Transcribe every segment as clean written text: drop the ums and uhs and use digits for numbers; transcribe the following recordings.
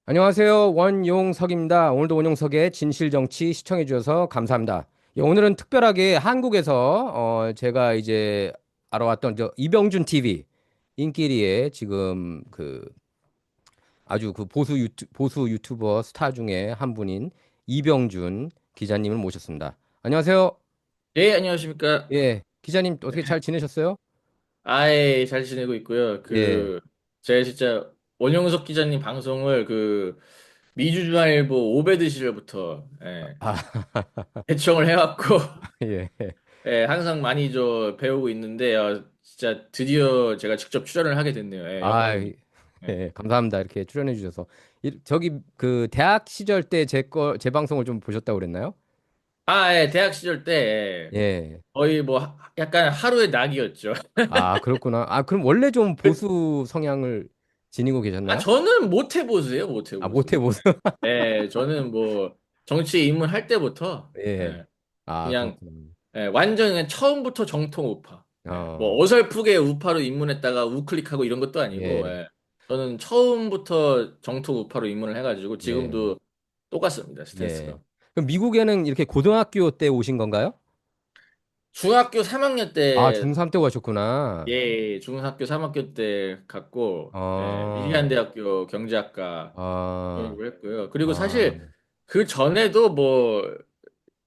안녕하세요. 원용석입니다. 오늘도 원용석의 진실정치 시청해 주셔서 감사합니다. 예, 오늘은 특별하게 한국에서 제가 이제 알아왔던 저 이병준 TV 인기리에 지금 그 아주 그 보수 유튜버 스타 중에 한 분인 이병준 기자님을 모셨습니다. 안녕하세요. 예, 안녕하십니까. 예, 기자님 어떻게 잘 지내셨어요? 아예 잘 지내고 있고요. 예. 제가 진짜 원영석 기자님 방송을 미주중앙일보 오배드 시절부터, 아, 애청을 해왔고, 예. 예, 항상 많이 배우고 있는데, 진짜 드디어 제가 직접 출연을 하게 됐네요. 예, 아, 영광입니다. 예. 예, 감사합니다. 이렇게 출연해 주셔서. 저기 그 대학 시절 때 제 방송을 좀 보셨다고 그랬나요? 예, 대학 시절 때, 예. 거의 약간 하루의 낙이었죠. 아, 그렇구나. 아, 그럼 원래 좀 보수 성향을 지니고 계셨나요? 저는 모태보수예요, 아, 모태 모태보수. 보수. 저는 정치에 입문할 때부터, 예. 아, 그냥 그렇구나. 완전 그냥 처음부터 정통 우파. 어, 어설프게 우파로 입문했다가 우클릭하고 이런 것도 아니고, 예. 저는 처음부터 정통 우파로 입문을 해가지고 예. 지금도 똑같습니다, 예. 스탠스가. 그럼 미국에는 이렇게 고등학교 때 오신 건가요? 중학교 3학년 아, 때, 중3 때 오셨구나. 중학교 3학년 때 갔고, 어, 미시간 대학교 경제학과 어, 졸업을 했고요. 그리고 어, 사실 그 전에도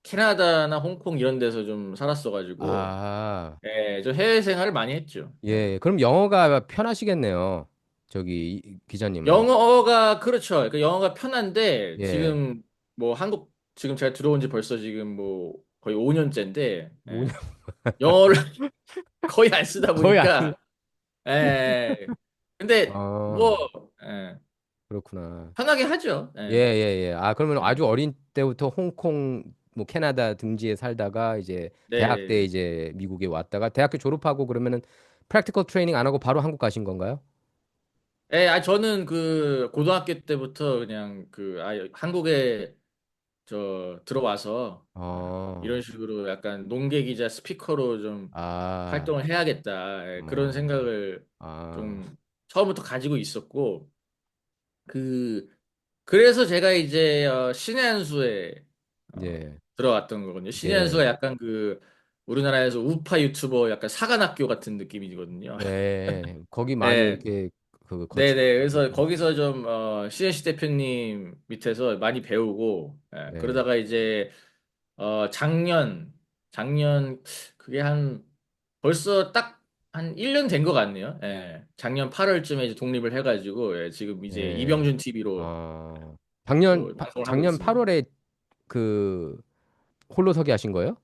캐나다나 홍콩 이런 데서 좀 살았어가지고, 아, 저 해외 생활을 많이 했죠. 예. 그럼 영어가 편하시겠네요. 기자님은. 영어가 그렇죠. 그러니까 영어가 편한데 예. 지금 한국 지금 제가 들어온 지 벌써 지금 거의 5년째인데 뭐냐? 영어를 거의 안 쓰다 거의 안 쓰. 보니까 예. 근데 아, 예, 그렇구나. 편하게 하죠. 예, 예. 예, 예. 아, 그러면 예. 아주 어린 때부터 홍콩, 뭐 캐나다 등지에 살다가 이제 대학 때 네네네. 이제 미국에 왔다가 대학교 졸업하고 그러면은 프랙티컬 트레이닝 안 하고 바로 한국 가신 건가요? 저는 고등학교 때부터 그냥 한국에 들어와서 어, 이런 식으로 약간 농계 기자 스피커로 좀 아, 활동을 해야겠다. 그런 어, 생각을 아, 좀 처음부터 가지고 있었고 그래서 제가 이제 신의 한 수에 예, 들어왔던 거거든요. 신의 한 수가 예, 약간 우리나라에서 우파 유튜버 약간 사관학교 같은 느낌이거든요. 예. 거기 많이 네, 이렇게 거치고 네네. 그래서 계셨구나. 거기서 좀 신혜식 대표님 밑에서 많이 배우고, 예, 그러다가 이제 작년 그게 벌써 딱 한 1년 된 것 같네요. 작년 8월쯤에 이제 독립을 해가지고, 지금 이제 예. 이병준 TV로 어, 방송을 하고 작년 있습니다. 8월에 그 홀로서기 하신 거예요?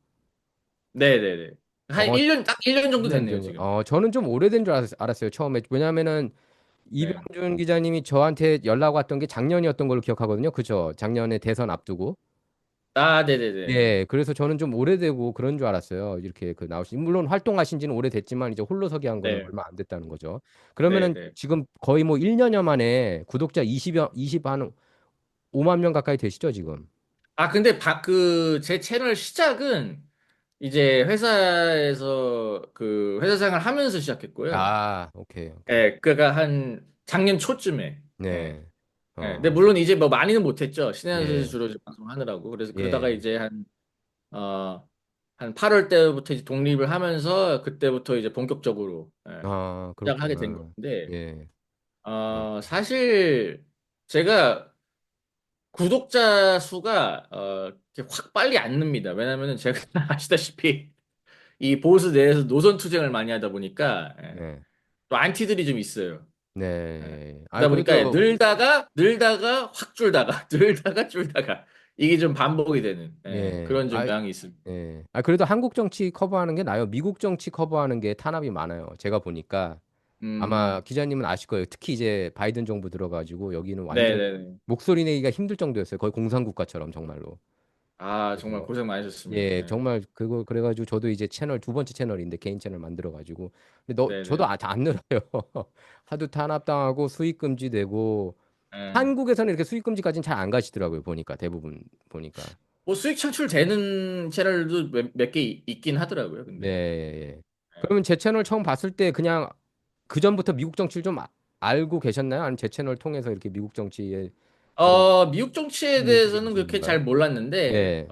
네네네. 한 어, 1년, 딱 1년 정도 1년 됐네요, 전이요. 지금. 저는 좀 오래된 줄 알았어요. 처음에. 왜냐면은 네. 이병준 기자님이 저한테 연락 왔던 게 작년이었던 걸로 기억하거든요. 그죠? 작년에 대선 앞두고. 네네네네. 예, 그래서 저는 좀 오래되고 그런 줄 알았어요. 이렇게 물론 활동하신 지는 오래됐지만 이제 홀로서기 한 거는 네. 얼마 안 됐다는 거죠. 네, 그러면은 네. 지금 거의 뭐 1년여 만에 구독자 20, 한 5만 명 가까이 되시죠, 지금? 근데 제 채널 시작은 이제 회사에서 회사 생활 하면서 시작했고요. 아, 오케이, 오케이. 그러니까 한 작년 초쯤에. 예. 네. 근데 어, 물론 이제 많이는 못했죠. 신현수에서 예, 주로 이제 방송하느라고. 그래서 그러다가 예. 이제 한 8월 때부터 이제 독립을 하면서 그때부터 이제 본격적으로 아, 시작을 하게 된 그렇구나. 건데, 예. 어, 사실 제가 구독자 수가 이렇게 확 빨리 안 늡니다. 왜냐면은 제가 아시다시피 이 보수 내에서 노선 투쟁을 많이 하다 보니까 네. 또 안티들이 좀 있어요. 예. 네. 아, 그러다 보니까 그래도 늘다가 확 줄다가 늘다가 줄다가 이게 좀 반복이 되는 예. 그런 좀 경향이 있습니다. 예. 그래도 한국 정치 커버하는 게 나아요. 미국 정치 커버하는 게 탄압이 많아요. 제가 보니까 아마 음, 기자님은 아실 거예요. 특히 이제 바이든 정부 들어가지고 여기는 완전 네네네. 목소리 내기가 힘들 정도였어요. 거의 공산국가처럼 정말로. 정말 그래서 고생 많으셨습니다. 예, 정말 그거 그래가지고 저도 이제 채널 두 번째 채널인데 개인 채널 만들어가지고 근데 저도 네네. 안 늘어요. 하도 탄압당하고 수익 금지되고 예. 한국에서는 이렇게 수익 금지까지는 잘 안 가시더라고요. 보니까 대부분 보니까. 수익 창출되는 채널도 몇 개 있긴 하더라고요. 네. 근데 예. 예. 그러면 제 채널 처음 봤을 때 그냥 그 전부터 미국 정치를 좀 알고 계셨나요? 아니면 제 채널 통해서 이렇게 미국 정치에 미국 정치에 국민들이 대해서는 그렇게 기준인가요? 잘 몰랐는데, 예,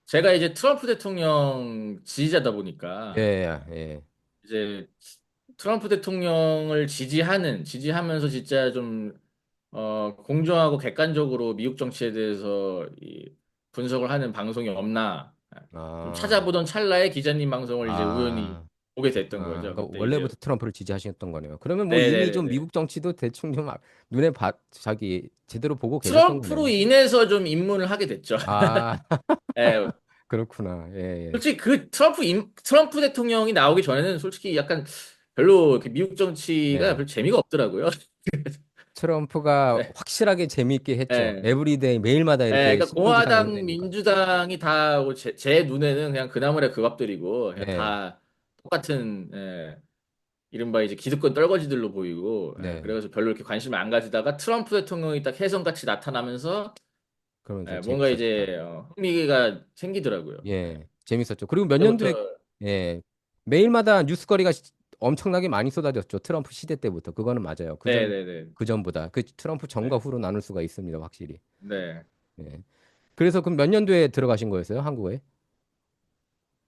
제가 이제 트럼프 대통령 지지자다 예, 보니까, 예. 이제 트럼프 대통령을 지지하면서 진짜 좀, 공정하고 객관적으로 미국 정치에 대해서 분석을 하는 방송이 없나, 좀 아, 찾아보던 찰나에 기자님 방송을 이제 우연히 아, 보게 됐던 그렇구나. 거죠. 그러니까 그때 이제, 원래부터 트럼프를 지지하셨던 거네요. 그러면 뭐 이미 좀 네네네네. 미국 정치도 대충 좀 눈에 자기 제대로 보고 계셨던 트럼프로 거네요. 인해서 좀 입문을 하게 됐죠. 아, 예, 그렇구나. 예, 예. 솔직히 그 트럼프 대통령이 나오기 전에는 솔직히 약간 별로 이렇게 미국 정치가 예. 별 재미가 없더라고요. 트럼프가 네. 확실하게 재미있게 했죠. 예. 에브리데이 매일마다 예, 이렇게 그러니까 신문 기사 공화당, 내놓으니까. 민주당이 다 제 눈에는 그냥 그나물의 그 밥들이고 그냥 네, 다 똑같은 이른바 이제 기득권 떨거지들로 보이고 네. 그래서 별로 이렇게 관심을 안 가지다가 트럼프 대통령이 딱 혜성같이 나타나면서 그러면 좀 뭔가 재밌었다. 이제 흥미가 생기더라고요. 예. 예, 재밌었죠. 그리고 몇 년도에 그때부터 예, 매일마다 뉴스거리가 엄청나게 많이 쏟아졌죠. 트럼프 시대 때부터. 그거는 맞아요. 네네네. 그 전보다. 그 트럼프 전과 네. 후로 나눌 수가 있습니다. 확실히. 네. 예. 그래서 그럼 몇 년도에 들어가신 거였어요? 한국에?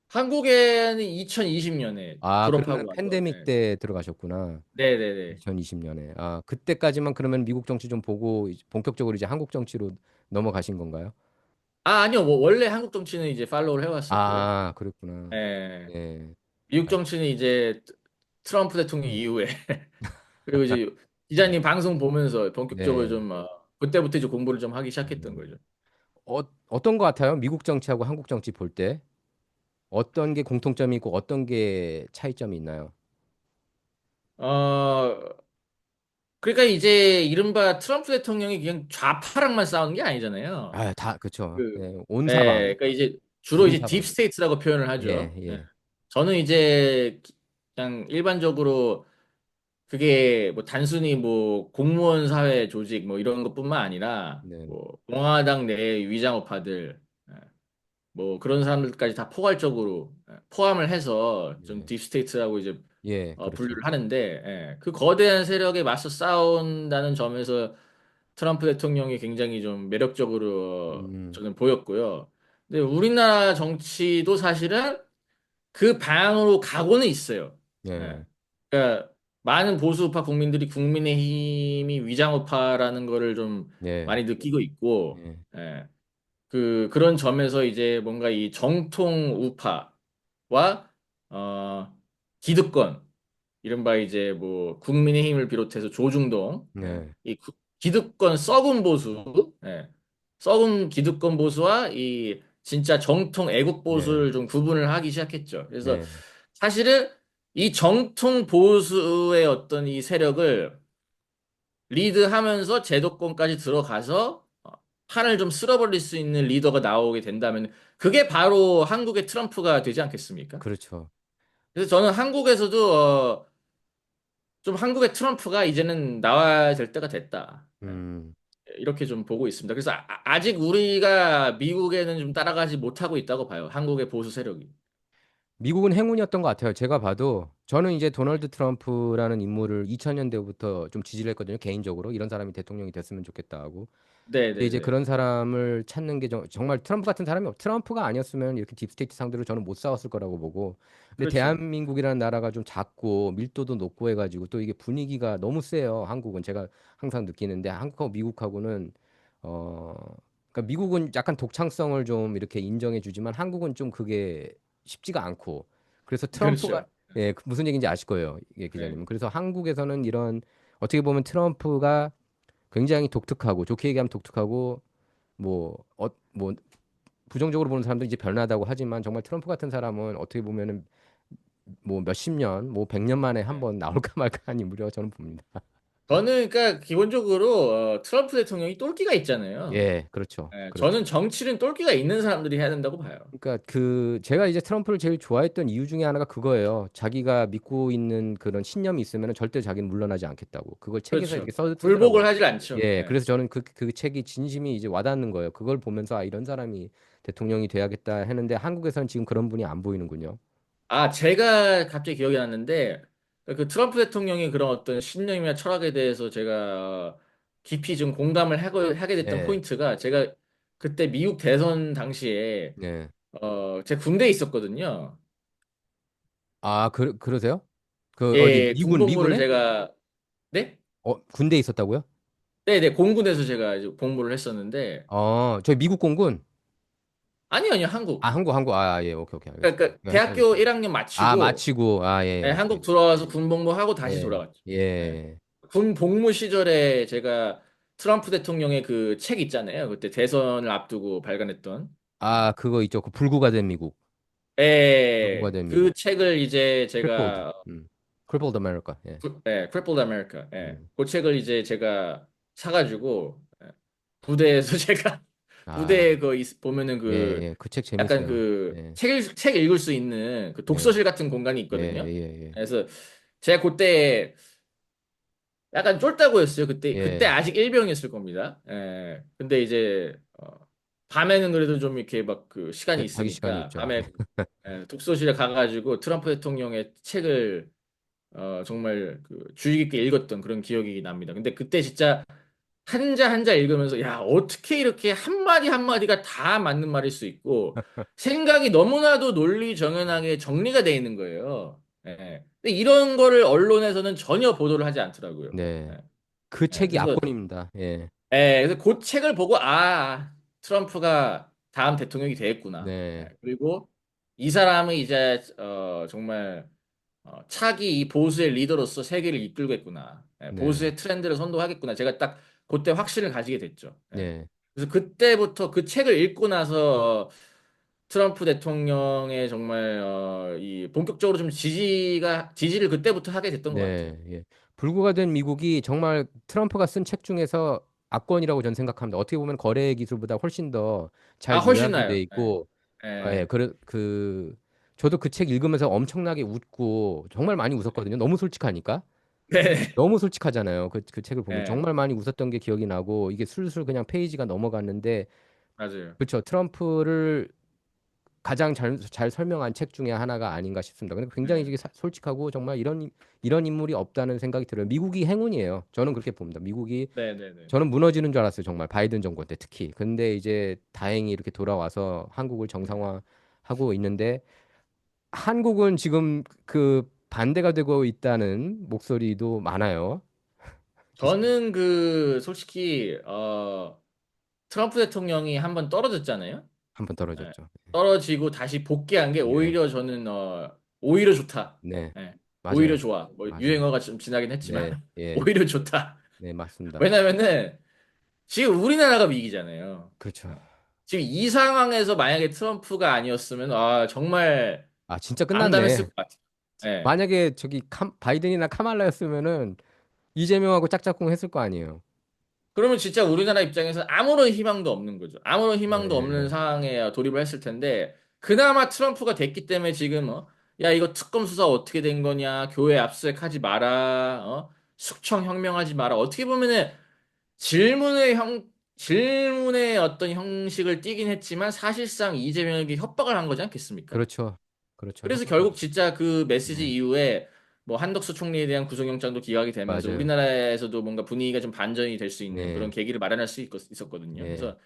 한국에는 2020년에 아, 그러면 졸업하고 와서. 팬데믹 네. 때 들어가셨구나. 네네네. 2020년에. 아, 그때까지만 그러면 미국 정치 좀 보고 본격적으로 이제 한국 정치로 넘어가신 건가요? 아니요. 뭐 원래 한국 정치는 이제 팔로우를 해왔었고요. 아, 그랬구나. 예. 예. 미국 아, 정치는 이제 트럼프 대통령 이후에 그리고 이제 기자님 방송 보면서 본격적으로 네. 좀 그때부터 이제 공부를 좀 하기 시작했던 음. 거죠. 어떤 거 같아요? 미국 정치하고 한국 정치 볼 때? 어떤 게 공통점이 있고 어떤 게 차이점이 있나요? 어 그러니까 이제 이른바 트럼프 대통령이 그냥 좌파랑만 싸우는 게 아니잖아요. 아, 다, 그쵸. 그, 예, 온 사방, 그러니까 이제 주로 온 이제 사방. 딥스테이트라고 표현을 예, 하죠. 예. 예. 저는 이제 그냥 일반적으로 그게 뭐 단순히 뭐 공무원 사회 조직 뭐 이런 것뿐만 아니라 네, 뭐 공화당 내 위장업파들 예, 뭐 그런 사람들까지 다 포괄적으로 포함을 해서 좀 네. 딥스테이트라고 이제 예, 그렇죠. 분류를 하는데 그 거대한 세력에 맞서 싸운다는 점에서 트럼프 대통령이 굉장히 좀 매력적으로 음, 저는 보였고요. 근데 우리나라 정치도 사실은 그 방향으로 가고는 있어요. 예. 예, 그러니까 많은 보수우파 국민들이 국민의힘이 위장우파라는 거를 좀 예, 많이 느끼고 있고, 예, 예. 그런 점에서 이제 뭔가 이 정통 우파와, 기득권, 이른바 이제 뭐 국민의힘을 비롯해서 조중동, 네, 기득권 썩은 보수, 썩은 기득권 보수와 이 진짜 정통 애국 네, 보수를 좀 구분을 하기 시작했죠. 그래서 네, 사실은 이 정통 보수의 어떤 이 세력을 리드하면서 제도권까지 들어가서 판을 좀 쓸어버릴 수 있는 리더가 나오게 된다면 그게 바로 한국의 트럼프가 되지 않겠습니까? 그렇죠. 그래서 저는 한국에서도 좀 한국의 트럼프가 이제는 나와야 될 때가 됐다. 음. 이렇게 좀 보고 있습니다. 그래서 직 우리가 미국에는 좀 따라가지 못하고 있다고 봐요. 한국의 보수 세력이. 미국은 행운이었던 것 같아요. 제가 봐도 저는 이제 도널드 트럼프라는 인물을 2000년대부터 좀 지지를 했거든요. 개인적으로 이런 사람이 대통령이 됐으면 좋겠다 하고. 근데 이제 네네네. 그런 사람을 찾는 게 정말 트럼프 같은 사람이 트럼프가 아니었으면 이렇게 딥스테이트 상대로 저는 못 싸웠을 거라고 보고. 근데 그렇죠. 대한민국이라는 나라가 좀 작고 밀도도 높고 해가지고 또 이게 분위기가 너무 세요. 한국은 제가 항상 느끼는데 한국하고 미국하고는 어 그러니까 미국은 약간 독창성을 좀 이렇게 인정해 주지만 한국은 좀 그게 쉽지가 않고 그래서 트럼프가 그렇죠. 무슨 얘기인지 아실 거예요. 예, 네. 기자님은. 그래서 한국에서는 이런 어떻게 보면 트럼프가 굉장히 독특하고 좋게 얘기하면 독특하고 뭐 부정적으로 보는 사람도 이제 변하다고 하지만 정말 트럼프 같은 사람은 어떻게 보면은 뭐 몇십 년, 뭐 100년 만에 한 네. 번 나올까 말까 한 인물이라고 저는 봅니다. 저는 그러니까 기본적으로 트럼프 대통령이 똘끼가 있잖아요. 예, 그렇죠. 저는 그렇죠. 정치는 똘끼가 있는 사람들이 해야 된다고 봐요. 그러니까 그 제가 이제 트럼프를 제일 좋아했던 이유 중에 하나가 그거예요. 자기가 믿고 있는 그런 신념이 있으면 절대 자기는 물러나지 않겠다고. 그걸 책에서 이렇게 그렇죠. 굴복을 쓰더라고요. 하질 않죠. 예, 네. 그래서 저는 그 책이 진심이 이제 와닿는 거예요. 그걸 보면서 아, 이런 사람이 대통령이 돼야겠다 했는데 한국에서는 지금 그런 분이 안 보이는군요. 제가 갑자기 기억이 났는데 그 트럼프 대통령의 그런 어떤 신념이나 철학에 대해서 제가 깊이 좀 공감을 하게 됐던 예. 포인트가 제가 그때 미국 대선 당시에 네. 제가 군대에 있었거든요. 아, 그러세요? 그 어디 예, 군복무를 미군에? 제가 네? 군대에 있었다고요? 네네, 공군에서 제가 이제 복무를 했었는데 저 미국 공군. 아니요, 아, 한국. 한국. 아, 예. 오케이, 오케이. 알겠습니다. 그러니까 헷갈렸 대학교 1학년 아, 마치고 마치고. 아, 예. 예, 오케이. 한국 들어와서 군복무하고 다시 예. 돌아갔죠. 예. 예. 군 복무 시절에 제가 트럼프 대통령의 그 책 있잖아요. 그때 대선을 앞두고 발간했던. 아, 그거 있죠. 그 불구가 된 미국. 불구가 예, 된 그 미국. 책을 이제 crippled. 제가 crippled America. 예. Crippled America. 예, 음. 그 책을 이제 제가 사가지고 부대에서 제가 아, 부대에 보면은 예, 그 예. 그 책 약간 재밌어요. 그 예. 책 읽을 수 있는 그 예. 독서실 같은 공간이 예, 있거든요. 예, 예. 그래서 제가 그때 약간 쫄다고 했어요. 그때 예. 아직 일병이었을 겁니다. 예. 근데 이제 밤에는 그래도 좀 이렇게 막 그 시간이 자기 시간이 있으니까 있죠. 밤에 독서실에 가가지고 트럼프 대통령의 책을 정말 그 주의 깊게 읽었던 그런 기억이 납니다. 근데 그때 진짜 한자 한자 읽으면서 야, 어떻게 이렇게 한마디 한마디가 다 맞는 말일 수 있고 생각이 너무나도 논리정연하게 정리가 돼 있는 거예요. 예. 근데 이런 거를 언론에서는 전혀 보도를 하지 않더라고요. 네. 예. 그 예. 책이 그래서 압권입니다. 예. 그래서 그 책을 보고 트럼프가 다음 대통령이 되겠구나. 네. 그리고 이 사람이 이제 정말 차기 이 보수의 리더로서 세계를 이끌겠구나. 네. 보수의 트렌드를 선도하겠구나. 제가 딱 그때 확신을 가지게 됐죠. 네. 그래서 그때부터 그 책을 읽고 나서 트럼프 대통령의 정말 이 본격적으로 좀 지지를 그때부터 하게 됐던 것 같아요. 네. 예. 불구가 된 미국이 정말 트럼프가 쓴 책 중에서 압권이라고 저는 생각합니다. 어떻게 보면 거래 기술보다 훨씬 더 아, 잘 훨씬 요약이 돼 나요. 있고, 예. 예. 저도 그 책 읽으면서 엄청나게 웃고 정말 많이 웃었거든요. 너무 솔직하니까. 네. 너무 솔직하잖아요. 그 책을 보면 예. 정말 많이 웃었던 게 기억이 나고 이게 술술 그냥 페이지가 넘어갔는데 맞아요. 그렇죠. 트럼프를 가장 잘 설명한 책 중에 하나가 아닌가 싶습니다. 근데 굉장히 예. 이게 솔직하고 정말 이런 인물이 없다는 생각이 들어요. 미국이 행운이에요. 저는 그렇게 봅니다. 미국이 네네네. 저는 무너지는 줄 알았어요. 정말 바이든 정권 때 특히. 근데 이제 다행히 이렇게 돌아와서 한국을 정상화하고 있는데 한국은 지금 그 반대가 되고 있다는 목소리도 많아요. 저는 그 솔직히 트럼프 대통령이 한번 떨어졌잖아요. 한번 예. 떨어졌죠. 떨어지고 다시 복귀한 게 네, 오히려 저는 오히려 좋다. 네, 예. 오히려 맞아요, 좋아. 뭐 맞아요. 유행어가 좀 지나긴 했지만 네, 예, 오히려 좋다. 네, 맞습니다. 왜냐면은 지금 우리나라가 위기잖아요. 그렇죠. 지금 이 상황에서 만약에 트럼프가 아니었으면 정말 아, 진짜 암담했을 끝났네. 것 같아요. 예. 만약에 저기 바이든이나 카말라였으면은 이재명하고 짝짝꿍 했을 거 아니에요. 그러면 진짜 우리나라 입장에서 아무런 희망도 없는 거죠. 아무런 희망도 없는 네, 상황에 돌입을 했을 텐데, 그나마 트럼프가 됐기 때문에 지금, 야, 이거 특검 수사 어떻게 된 거냐, 교회 압수수색하지 마라, 숙청 현명하지 마라. 어떻게 보면은 질문의 어떤 형식을 띠긴 했지만, 사실상 이재명에게 협박을 한 거지 않겠습니까? 그렇죠, 그렇죠. 그래서 결국 진짜 그 메시지 네, 이후에 뭐 한덕수 총리에 대한 구속영장도 기각이 되면서 맞아요. 우리나라에서도 뭔가 분위기가 좀 반전이 될 수 있는 그런 네, 계기를 마련할 수 있었거든요. 네, 그래서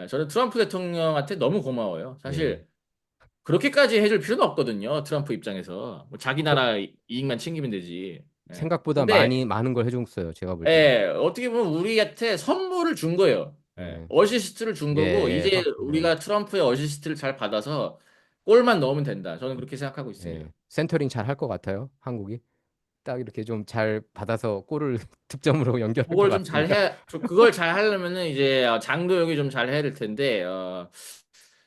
저는 트럼프 대통령한테 너무 고마워요. 네. 사실 그렇게까지 해줄 필요는 없거든요. 트럼프 입장에서 뭐 자기 저- 나라 이익만 챙기면 되지. 생각보다 근데 많은 걸 해줬어요. 제가 볼 때는. 어떻게 보면 우리한테 선물을 준 거예요. 네, 어시스트를 준 예, 거고 예, 이제 네, 우리가 트럼프의 어시스트를 잘 받아서 골만 넣으면 된다. 저는 그렇게 생각하고 있습니다. 예. 센터링 잘 할 것 같아요. 한국이 딱 이렇게 좀 잘 받아서 골을 득점으로 연결할 것 그걸 좀 잘 같습니다. 해, 그걸 잘 하려면은 이제 장도영이 좀 잘 해야 될 텐데,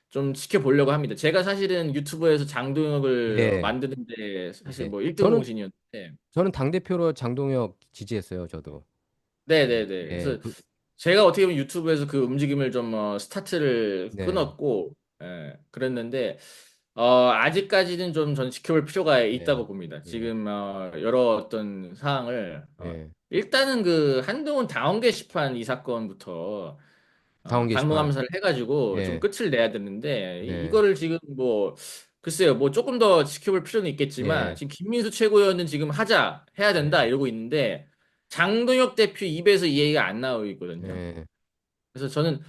좀 지켜보려고 합니다. 제가 사실은 유튜브에서 장도영을 예, 만드는데 사실 예. 뭐 1등 공신이었는데, 저는 당대표로 장동혁 지지했어요. 저도. 네네네. 예, 그래서 제가 어떻게 보면 유튜브에서 그 움직임을 좀 스타트를 네, 끊었고, 그랬는데, 아직까지는 좀 저는 지켜볼 필요가 네, 있다고 봅니다. 예, 지금 여러 어떤 사항을 예. 일단은 그 한동훈 당원 게시판 이 사건부터 당원 게시판. 당무감사를 해가지고 좀 예, 끝을 내야 되는데 네, 이거를 지금 뭐 글쎄요 뭐 조금 더 지켜볼 필요는 있겠지만 예, 지금 김민수 최고위원은 지금 해야 된다 예, 이러고 있는데 장동혁 대표 입에서 이 얘기가 안 나오고 있거든요. 네, 그래서 저는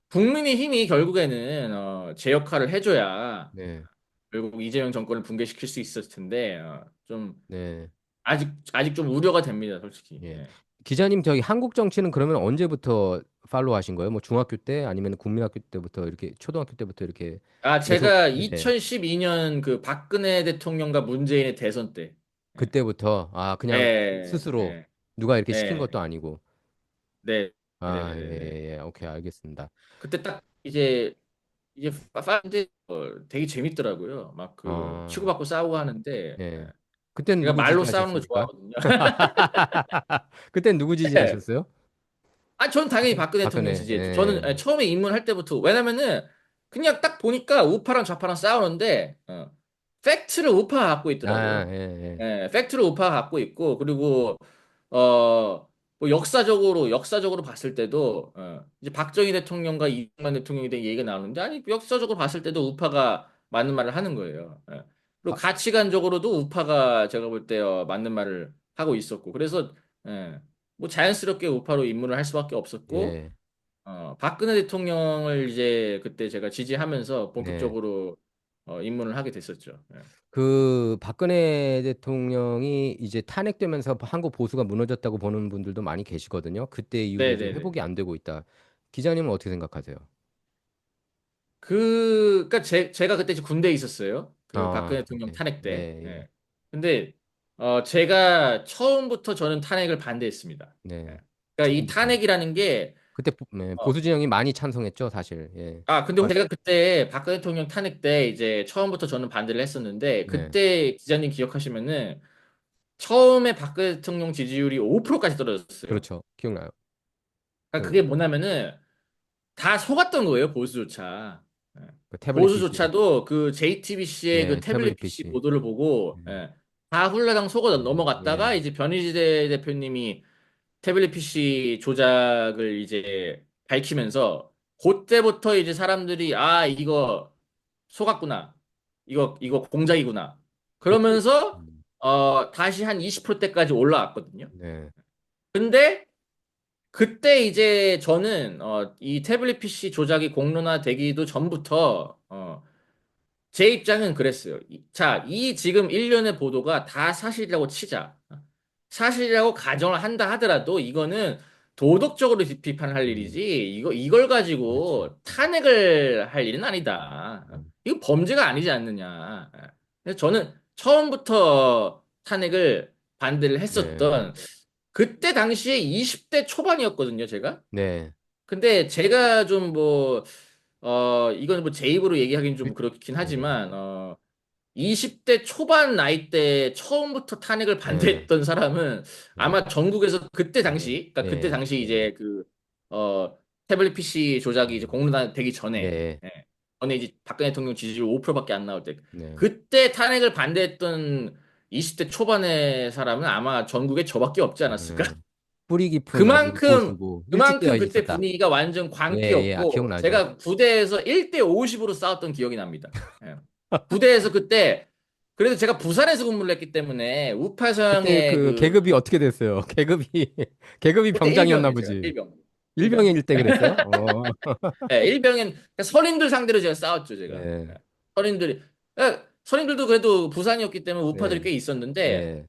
국민의힘이 결국에는 제 역할을 해줘야 네, 결국 이재명 정권을 붕괴시킬 수 있었을 텐데 좀 네. 아직 좀 우려가 됩니다, 솔직히. 예. 예. 기자님, 저기 한국 정치는 그러면 언제부터 팔로우 하신 거예요? 뭐 중학교 때 아니면 국민학교 때부터 이렇게 초등학교 때부터 이렇게 계속 제가 네. 2012년 그 박근혜 대통령과 문재인의 대선 때, 예, 그때부터 그냥 예, 스스로 예, 누가 이렇게 시킨 예, 것도 아니고 네, 네, 아, 네, 네, 네. 예, 예. 오케이, 알겠습니다. 그때 딱 이제 파인드 되게 재밌더라고요. 막 그 어, 치고받고 싸우고 하는데 예. 그땐 제가 누구 말로 싸우는 거 지지하셨습니까? 좋아하거든요. 그땐 누구 지지하셨어요? 전 당연히 박근혜 대통령 박근혜. 지지했죠. 저는 예. 처음에 입문할 때부터 왜냐면은 그냥 딱 보니까 우파랑 좌파랑 싸우는데 팩트를 우파가 갖고 아, 있더라고요. 예, 예. 예, 팩트를 우파가 갖고 있고 그리고 뭐 역사적으로 봤을 때도 이제 박정희 대통령과 이승만 대통령에 대한 얘기가 나오는데 아니 역사적으로 봤을 때도 우파가 맞는 말을 하는 거예요. 예. 그리고 바- 가치관적으로도 우파가 제가 볼 때 맞는 말을 하고 있었고 그래서 예. 뭐 자연스럽게 우파로 입문을 할 수밖에 없었고 예. 박근혜 대통령을 이제 그때 제가 지지하면서 네. 본격적으로 입문을 하게 됐었죠. 예. 그 박근혜 대통령이 이제 탄핵되면서 한국 보수가 무너졌다고 보는 분들도 많이 계시거든요. 그때 이후로 좀 네네네. 회복이 안 되고 있다. 기자님은 어떻게 생각하세요? 그러니까 제가 그때 이제 군대에 있었어요. 그 박근혜 대통령 오케이. 탄핵 예, 때. 예. 예. 근데 제가 처음부터 저는 탄핵을 반대했습니다. 예. 네. 그러니까 이 처음부터. 탄핵이라는 게 그때 네, 어, 보수 진영이 많이 찬성했죠, 사실. 예. 근데 제가 그때 박근혜 대통령 탄핵 때 이제 처음부터 저는 반대를 했었는데 네. 그때 기자님 기억하시면은 처음에 박근혜 대통령 지지율이 5%까지 떨어졌어요. 그렇죠. 기억나요. 그러니까 기억나요. 그게 뭐냐면은 다 속았던 거예요, 보수조차. 예. 그 태블릿 PC. 보수조차도 그 JTBC의 그 예, 태블릿 태블릿 PC PC. 보도를 보고 예. 다 훌라당 속아 예. 넘어갔다가 이제 변희재 대표님이 태블릿 PC 조작을 이제 밝히면서 그때부터 이제 사람들이 이거 속았구나. 이거 공작이구나. 그때 그러면서 다시 한 20%대까지 올라왔거든요. 네. 근데 그때 이제 저는 이 태블릿 PC 조작이 공론화되기도 전부터 제 입장은 그랬어요. 이 지금 일련의 보도가 다 사실이라고 치자. 사실이라고 가정을 한다 하더라도 이거는 도덕적으로 비판할 음, 일이지 이걸 그렇지. 가지고 탄핵을 할 일은 아니다. 음, 이거 범죄가 아니지 않느냐. 그래서 저는 처음부터 탄핵을 반대를 네. 했었던 그때 당시에 20대 초반이었거든요, 제가. 네. 근데 제가 좀 이건 뭐 제 입으로 얘기하기는 그, 좀 그렇긴 네. 하지만, 20대 초반 나이 때 처음부터 탄핵을 네. 반대했던 사람은 네. 아마 전국에서 네. 그때 네. 당시 네. 이제 태블릿 PC 조작이 이제 음, 공론화되기 전에, 네. 예. 전에 이제 박근혜 대통령 지지율 5%밖에 안 나올 때, 네. 그때 탄핵을 반대했던 20대 초반의 사람은 아마 전국에 저밖에 없지 않았을까? 음, 뿌리 깊은 아주 그만큼 보수고 일찍 되어 그만큼 그때 있었다. 분위기가 완전 예, 예, 광기였고 기억나죠. 제가 부대에서 1대 50으로 싸웠던 기억이 납니다. 예. 부대에서 그때 그래도 제가 부산에서 근무를 했기 때문에 우파 그때 서양의 그 계급이 어떻게 됐어요? 계급이 계급이 그때 병장이었나 일병이에요, 제가 보지. 일병. 일병. 일병일 때 그랬어요? 예, 일병인 그러니까 선임들 상대로 제가 싸웠죠, 제가. 네. 예. 선임들이 선임들도 그래도 부산이었기 때문에 우파들이 네. 꽤 있었는데 네.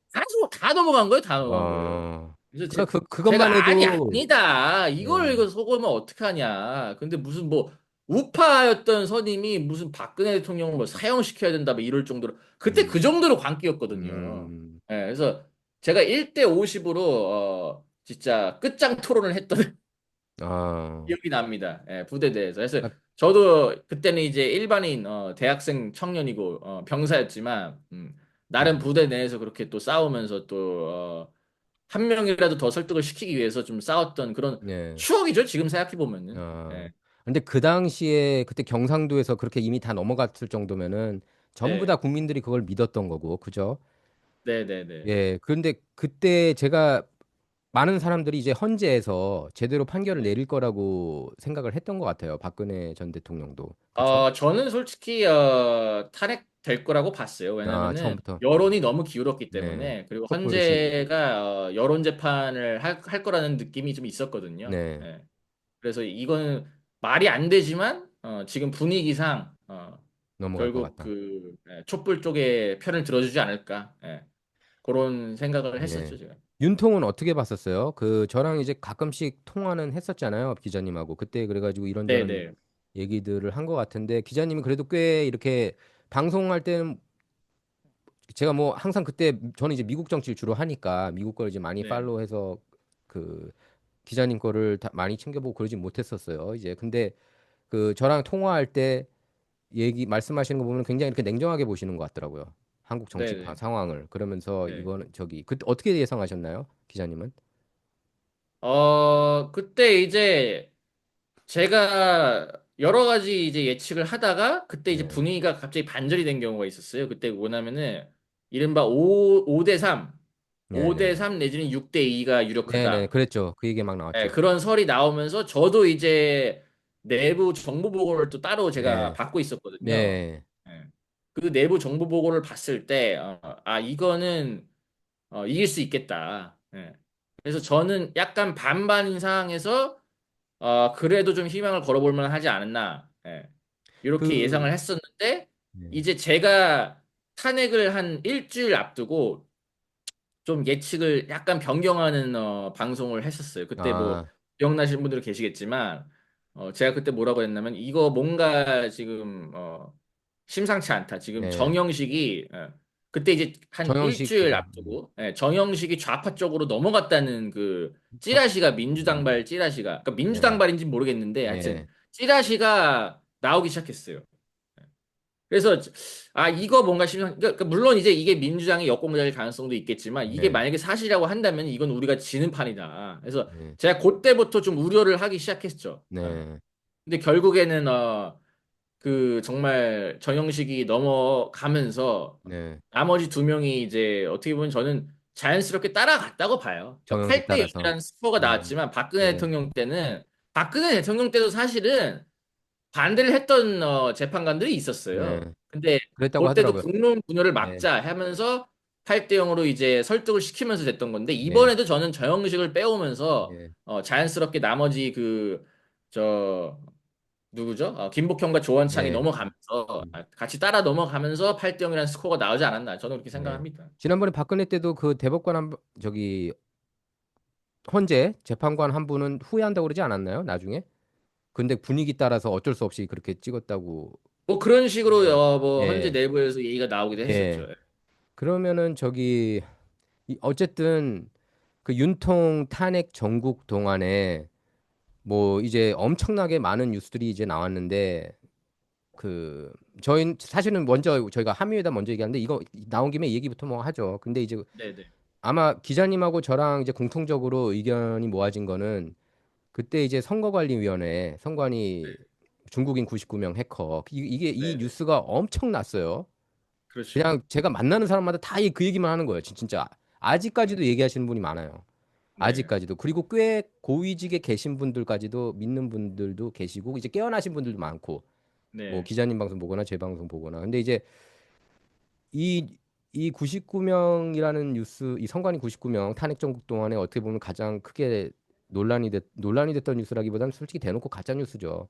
다 넘어간 거예요, 다 넘어간 거예요. 어. 그래서 그것만 제가 해도 아니다. 네. 이거 속으면 어떡하냐. 근데 무슨 뭐 우파였던 선임이 무슨 박근혜 대통령을 뭐 사형시켜야 된다 뭐 이럴 정도로 그때 음. 그 정도로 광기였거든요. 음. 예, 그래서 제가 1대 50으로 진짜 끝장 토론을 했던 아. 기억이 납니다. 예, 부대 내에서. 그래서 아, 저도 그때는 이제 일반인 대학생 청년이고 병사였지만 나름 음. 부대 내에서 그렇게 또 싸우면서 또 한 명이라도 더 설득을 시키기 위해서 좀 싸웠던 그런 네. 추억이죠. 지금 생각해 보면은. 아. 예. 근데 그 당시에 그때 경상도에서 그렇게 이미 다 넘어갔을 정도면은 전부 다 네. 국민들이 그걸 믿었던 거고, 그죠? 네, 네, 네. 예. 그런데 그때 제가 많은 사람들이 이제 헌재에서 제대로 판결을 네. 내릴 거라고 생각을 했던 것 같아요. 박근혜 전 대통령도. 그쵸? 저는 솔직히 될 거라고 봤어요. 아, 왜냐면은 처음부터. 여론이 너무 기울었기 네. 때문에 그리고 촛불 시위. 헌재가 여론 재판을 할 거라는 느낌이 좀 있었거든요. 네. 예. 그래서 이거는 말이 안 되지만 지금 분위기상 넘어갈 것 결국 같다. 그 촛불 쪽에 편을 들어주지 않을까. 그런 생각을 네. 했었죠, 제가. 윤통은 어떻게 봤었어요? 그 저랑 이제 가끔씩 통화는 했었잖아요, 기자님하고. 그때 그래가지고 이런저런 네네. 얘기들을 한 것 같은데 기자님이 그래도 꽤 이렇게 방송할 때는 제가 뭐 항상 그때 저는 이제 미국 정치를 주로 하니까 미국 걸 이제 많이 네. 팔로우해서 그 기자님 거를 다 많이 챙겨보고 그러진 못했었어요. 이제 근데 그 저랑 통화할 때 얘기 말씀하시는 거 보면 굉장히 이렇게 냉정하게 보시는 것 같더라고요. 한국 정치 네네. 상황을 그러면서 네. 이거는 저기 그때 어떻게 예상하셨나요, 기자님은? 그때 이제 제가 여러 가지 이제 예측을 하다가 그때 이제 네. 분위기가 갑자기 반전이 된 경우가 있었어요. 그때 뭐냐면은 이른바 5대 3, 네네. 5대 3 내지는 6대 2가 네네. 유력하다. 그랬죠. 그 얘기 막 나왔죠. 그런 설이 나오면서 저도 이제 내부 정보 보고를 또 따로 제가 네. 받고 있었거든요. 네. 예. 그 내부 정보 보고를 봤을 때, 이거는 이길 수 있겠다. 그래서 저는 약간 반반인 상황에서 그래도 좀 희망을 걸어볼 만하지 않았나. 이렇게 그 예상을 했었는데, 네. 이제 제가 탄핵을 한 일주일 앞두고 좀 예측을 약간 변경하는 방송을 했었어요. 그때 뭐 아, 기억나시는 분들은 계시겠지만, 제가 그때 뭐라고 했냐면, 이거 뭔가 지금 심상치 않다. 지금 네. 정영식이 그때 이제 한 정영식 일주일 기자. 앞두고 정영식이 좌파 쪽으로 넘어갔다는 그 찌라시가 민주당발 찌라시가 그러니까 네. 민주당발인지 모르겠는데 하여튼 네. 찌라시가 나오기 시작했어요. 그래서 이거 뭔가 심상 그러니까 물론 이제 이게 민주당의 역공작일 가능성도 있겠지만 이게 네. 만약에 사실이라고 한다면 이건 우리가 지는 판이다. 그래서 네. 제가 그때부터 좀 우려를 하기 시작했죠. 네. 근데 결국에는 그 정말 정형식이 넘어가면서 네. 나머지 두 명이 이제 어떻게 보면 저는 자연스럽게 따라갔다고 봐요. 그러니까 정영식 8대 따라서. 0이라는 스코어가 나왔지만 박근혜 네. 대통령 때는 박근혜 대통령 때도 사실은 반대를 했던 재판관들이 네. 있었어요. 근데 그랬다고 그때도 하더라고요. 국론 분열을 네. 막자 하면서 8대 0으로 이제 설득을 시키면서 됐던 건데 네. 이번에도 저는 정형식을 빼오면서 네. 자연스럽게 나머지 저 누구죠? 김복현과 조원창이 네. 넘어가면서 같이 따라 넘어가면서 8대 0이라는 스코어가 나오지 않았나 저는 그렇게 네. 생각합니다. 지난번에 박근혜 때도 그 대법관 저기 헌재 재판관 한 분은 후회한다고 그러지 않았나요? 나중에? 근데 분위기 따라서 어쩔 수 없이 그렇게 찍었다고. 뭐 그런 식으로 네. 뭐 헌재 예. 내부에서 얘기가 나오기도 예. 했었죠. 그러면은 저기 어쨌든 그 윤통 탄핵 전국 동안에 뭐 이제 엄청나게 많은 뉴스들이 이제 나왔는데 그 저희 사실은 먼저 저희가 함의회담 먼저 얘기하는데 이거 나온 김에 얘기부터 뭐 하죠. 근데 이제 네네. 아마 기자님하고 저랑 이제 공통적으로 의견이 모아진 거는 그때 이제 선거관리위원회 선관위 중국인 99명 해커 이게 이 네네. 뉴스가 엄청 났어요. 그렇죠. 그냥 제가 만나는 사람마다 다 그 얘기만 하는 거예요. 진짜 네. 아직까지도 얘기하시는 분이 많아요. 네. 아직까지도. 그리고 꽤 고위직에 계신 분들까지도 믿는 분들도 계시고 이제 깨어나신 분들도 많고 뭐 네. 기자님 방송 보거나 제 방송 보거나. 근데 이제 이 이 99명이라는 뉴스, 이 선관위 99명 탄핵 정국 동안에 어떻게 보면 가장 크게 논란이 됐던 뉴스라기보다는 솔직히 대놓고 가짜 뉴스죠.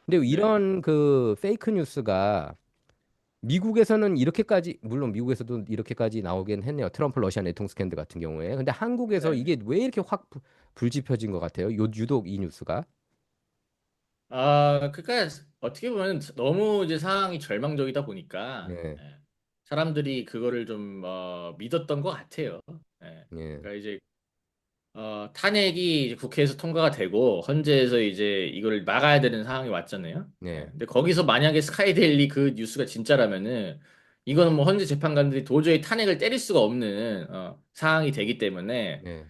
근데 네. 이런 그 페이크 뉴스가 미국에서는 이렇게까지 물론 미국에서도 이렇게까지 나오긴 했네요. 트럼프 러시아 내통 스캔들 같은 경우에. 근데 한국에서 네. 이게 왜 이렇게 확 불지펴진 것 같아요? 유독 이 뉴스가. 그러니까 어떻게 보면 너무 이제 상황이 절망적이다 보니까 네, 사람들이 그거를 좀 믿었던 것 같아요. 예, 그러니까 이제 탄핵이 이제 국회에서 통과가 되고 헌재에서 이제 이거를 막아야 되는 상황이 왔잖아요. 네, 근데 거기서 만약에 스카이데일리 그 뉴스가 진짜라면은 이거는 뭐 헌재 재판관들이 도저히 탄핵을 때릴 수가 없는 상황이 되기 때문에 네,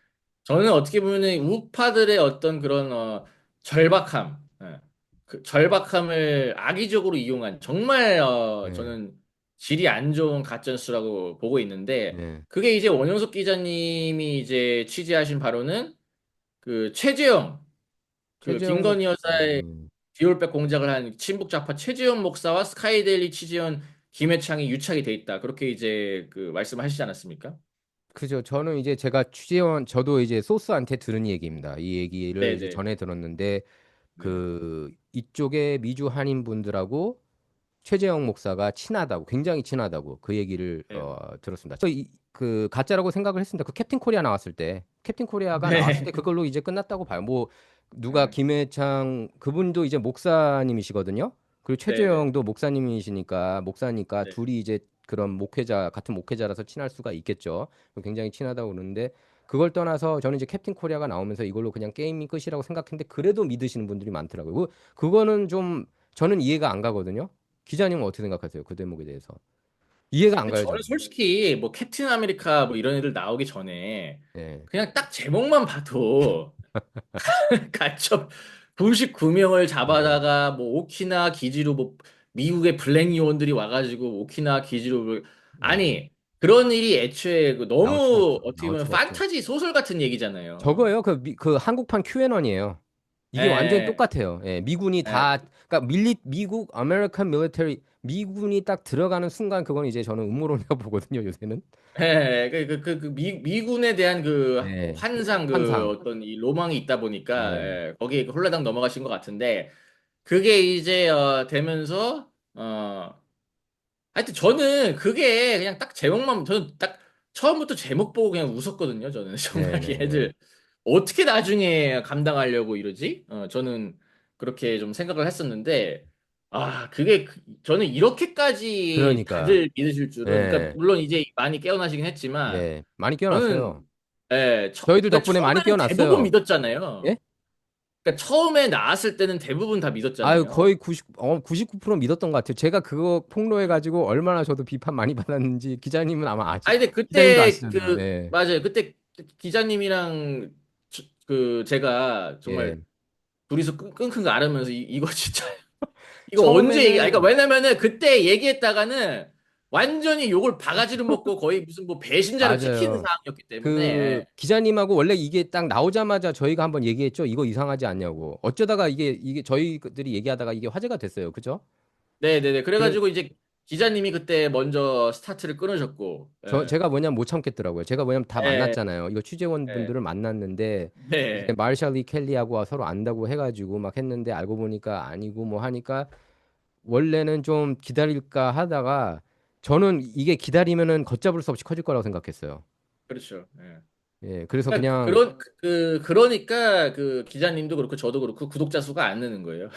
저는 어떻게 보면은 우파들의 어떤 그런 절박함, 그 절박함을 악의적으로 이용한 정말 네, 저는 질이 안 좋은 가짜뉴스라고 보고 있는데 네. 그게 이제 원영석 기자님이 이제 취재하신 바로는 그 최재형 그 최재형 목, 김건희 여사의 디올백 공작을 한 친북 좌파 최재형 목사와 스카이데일리 취재원 김해창이 유착이 돼 있다. 그렇게 이제 그 말씀하시지 않았습니까? 그죠. 저는 이제 제가 취재원, 저도 이제 소스한테 들은 얘기입니다. 이 얘기를 이제 네네. 전에 들었는데, 네. 그, 이쪽에 미주 한인 분들하고 최재형 목사가 친하다고, 굉장히 친하다고 그 얘기를 네. 들었습니다. 그 가짜라고 생각을 했습니다. 그 캡틴 코리아 나왔을 때, 캡틴 코리아가 나왔을 네. 때 그걸로 이제 끝났다고 봐요. 뭐 누가 네. 김해창 그분도 이제 목사님이시거든요. 그리고 네네. 최재형도 목사님이시니까 목사니까 네. 둘이 이제 그런 목회자 같은 목회자라서 친할 수가 있겠죠. 굉장히 친하다고 그러는데 그걸 떠나서 저는 이제 캡틴 코리아가 나오면서 이걸로 그냥 게임이 끝이라고 생각했는데 그래도 믿으시는 분들이 많더라고요. 그거는 좀 저는 이해가 안 가거든요. 기자님은 어떻게 생각하세요? 그 대목에 대해서. 이해가 안 근데 가요, 저는 저는. 솔직히 뭐 캡틴 아메리카 뭐 이런 애들 나오기 전에 예. 그냥 딱 제목만 봐도 간첩 99명을 예. 잡아다가 뭐 오키나 기지로 뭐 미국의 블랙 요원들이 와가지고 오키나 기지로 예. 아니 그런 일이 애초에 그 나올 수가 너무 없죠. 어떻게 나올 보면 수가 없죠. 판타지 소설 같은 얘기잖아요. 저거예요. 그 한국판 QAnon이에요. 이게 완전히 예, 똑같아요. 예. 미군이 예, 다 그러니까 미국 아메리칸 밀리터리 미군이 딱 들어가는 순간 그건 이제 저는 음모론이라고 보거든요, 요새는. 미군에 대한 그 예. 환상 그 환상. 어떤 이 로망이 있다 보니까 예. 거기에 그 홀라당 넘어가신 것 같은데 그게 이제 되면서 하여튼 저는 그게 그냥 딱 제목만 저는 딱 처음부터 제목 보고 그냥 웃었거든요. 저는 네, 정말 네, 네. 얘들 어떻게 나중에 감당하려고 이러지? 저는 그렇게 좀 생각을 했었는데 그게 저는 이렇게까지 그러니까. 다들 믿으실 줄은 그러니까 예. 물론 이제 많이 깨어나시긴 했지만 예. 많이 저는 끼워놨어요. 저희들 그러니까 덕분에 많이 처음에는 대부분 끼워놨어요. 예? 믿었잖아요. 그러니까 처음에 나왔을 때는 대부분 다 아유, 믿었잖아요. 거의 99% 믿었던 것 같아요. 제가 그거 폭로해가지고 얼마나 저도 비판 많이 받았는지 기자님은 아마 근데 기자님도 그때 아시잖아요. 예. 맞아요. 그때 기자님이랑 그 제가 예. 정말 둘이서 끙끙 앓으면서 이거 진짜 이거 언제 그러니까 처음에는, 왜냐면은 그때 얘기했다가는 완전히 욕을 바가지로 먹고 거의 무슨 뭐 배신자로 찍히는 맞아요. 상황이었기 때문에 그 기자님하고 원래 이게 딱 나오자마자 저희가 한번 얘기했죠. 이거 이상하지 않냐고. 어쩌다가 이게 저희들이 얘기하다가 이게 화제가 됐어요. 그죠? 네네네. 그래, 그래가지고 이제 기자님이 그때 먼저 스타트를 끊으셨고 제가 뭐냐면 못 참겠더라고요. 제가 뭐냐면 다 예, 만났잖아요. 이거 예, 취재원분들을 만났는데 이제 네. 마셜리 켈리하고 서로 안다고 해가지고 막 했는데 알고 보니까 아니고 뭐 하니까 원래는 좀 기다릴까 하다가 저는 이게 기다리면은 걷잡을 수 없이 커질 거라고 생각했어요. 그렇죠. 예. 예, 그래서 그러니까 그냥 그러니까 그 기자님도 그렇고 저도 그렇고 구독자 수가 안 느는 거예요.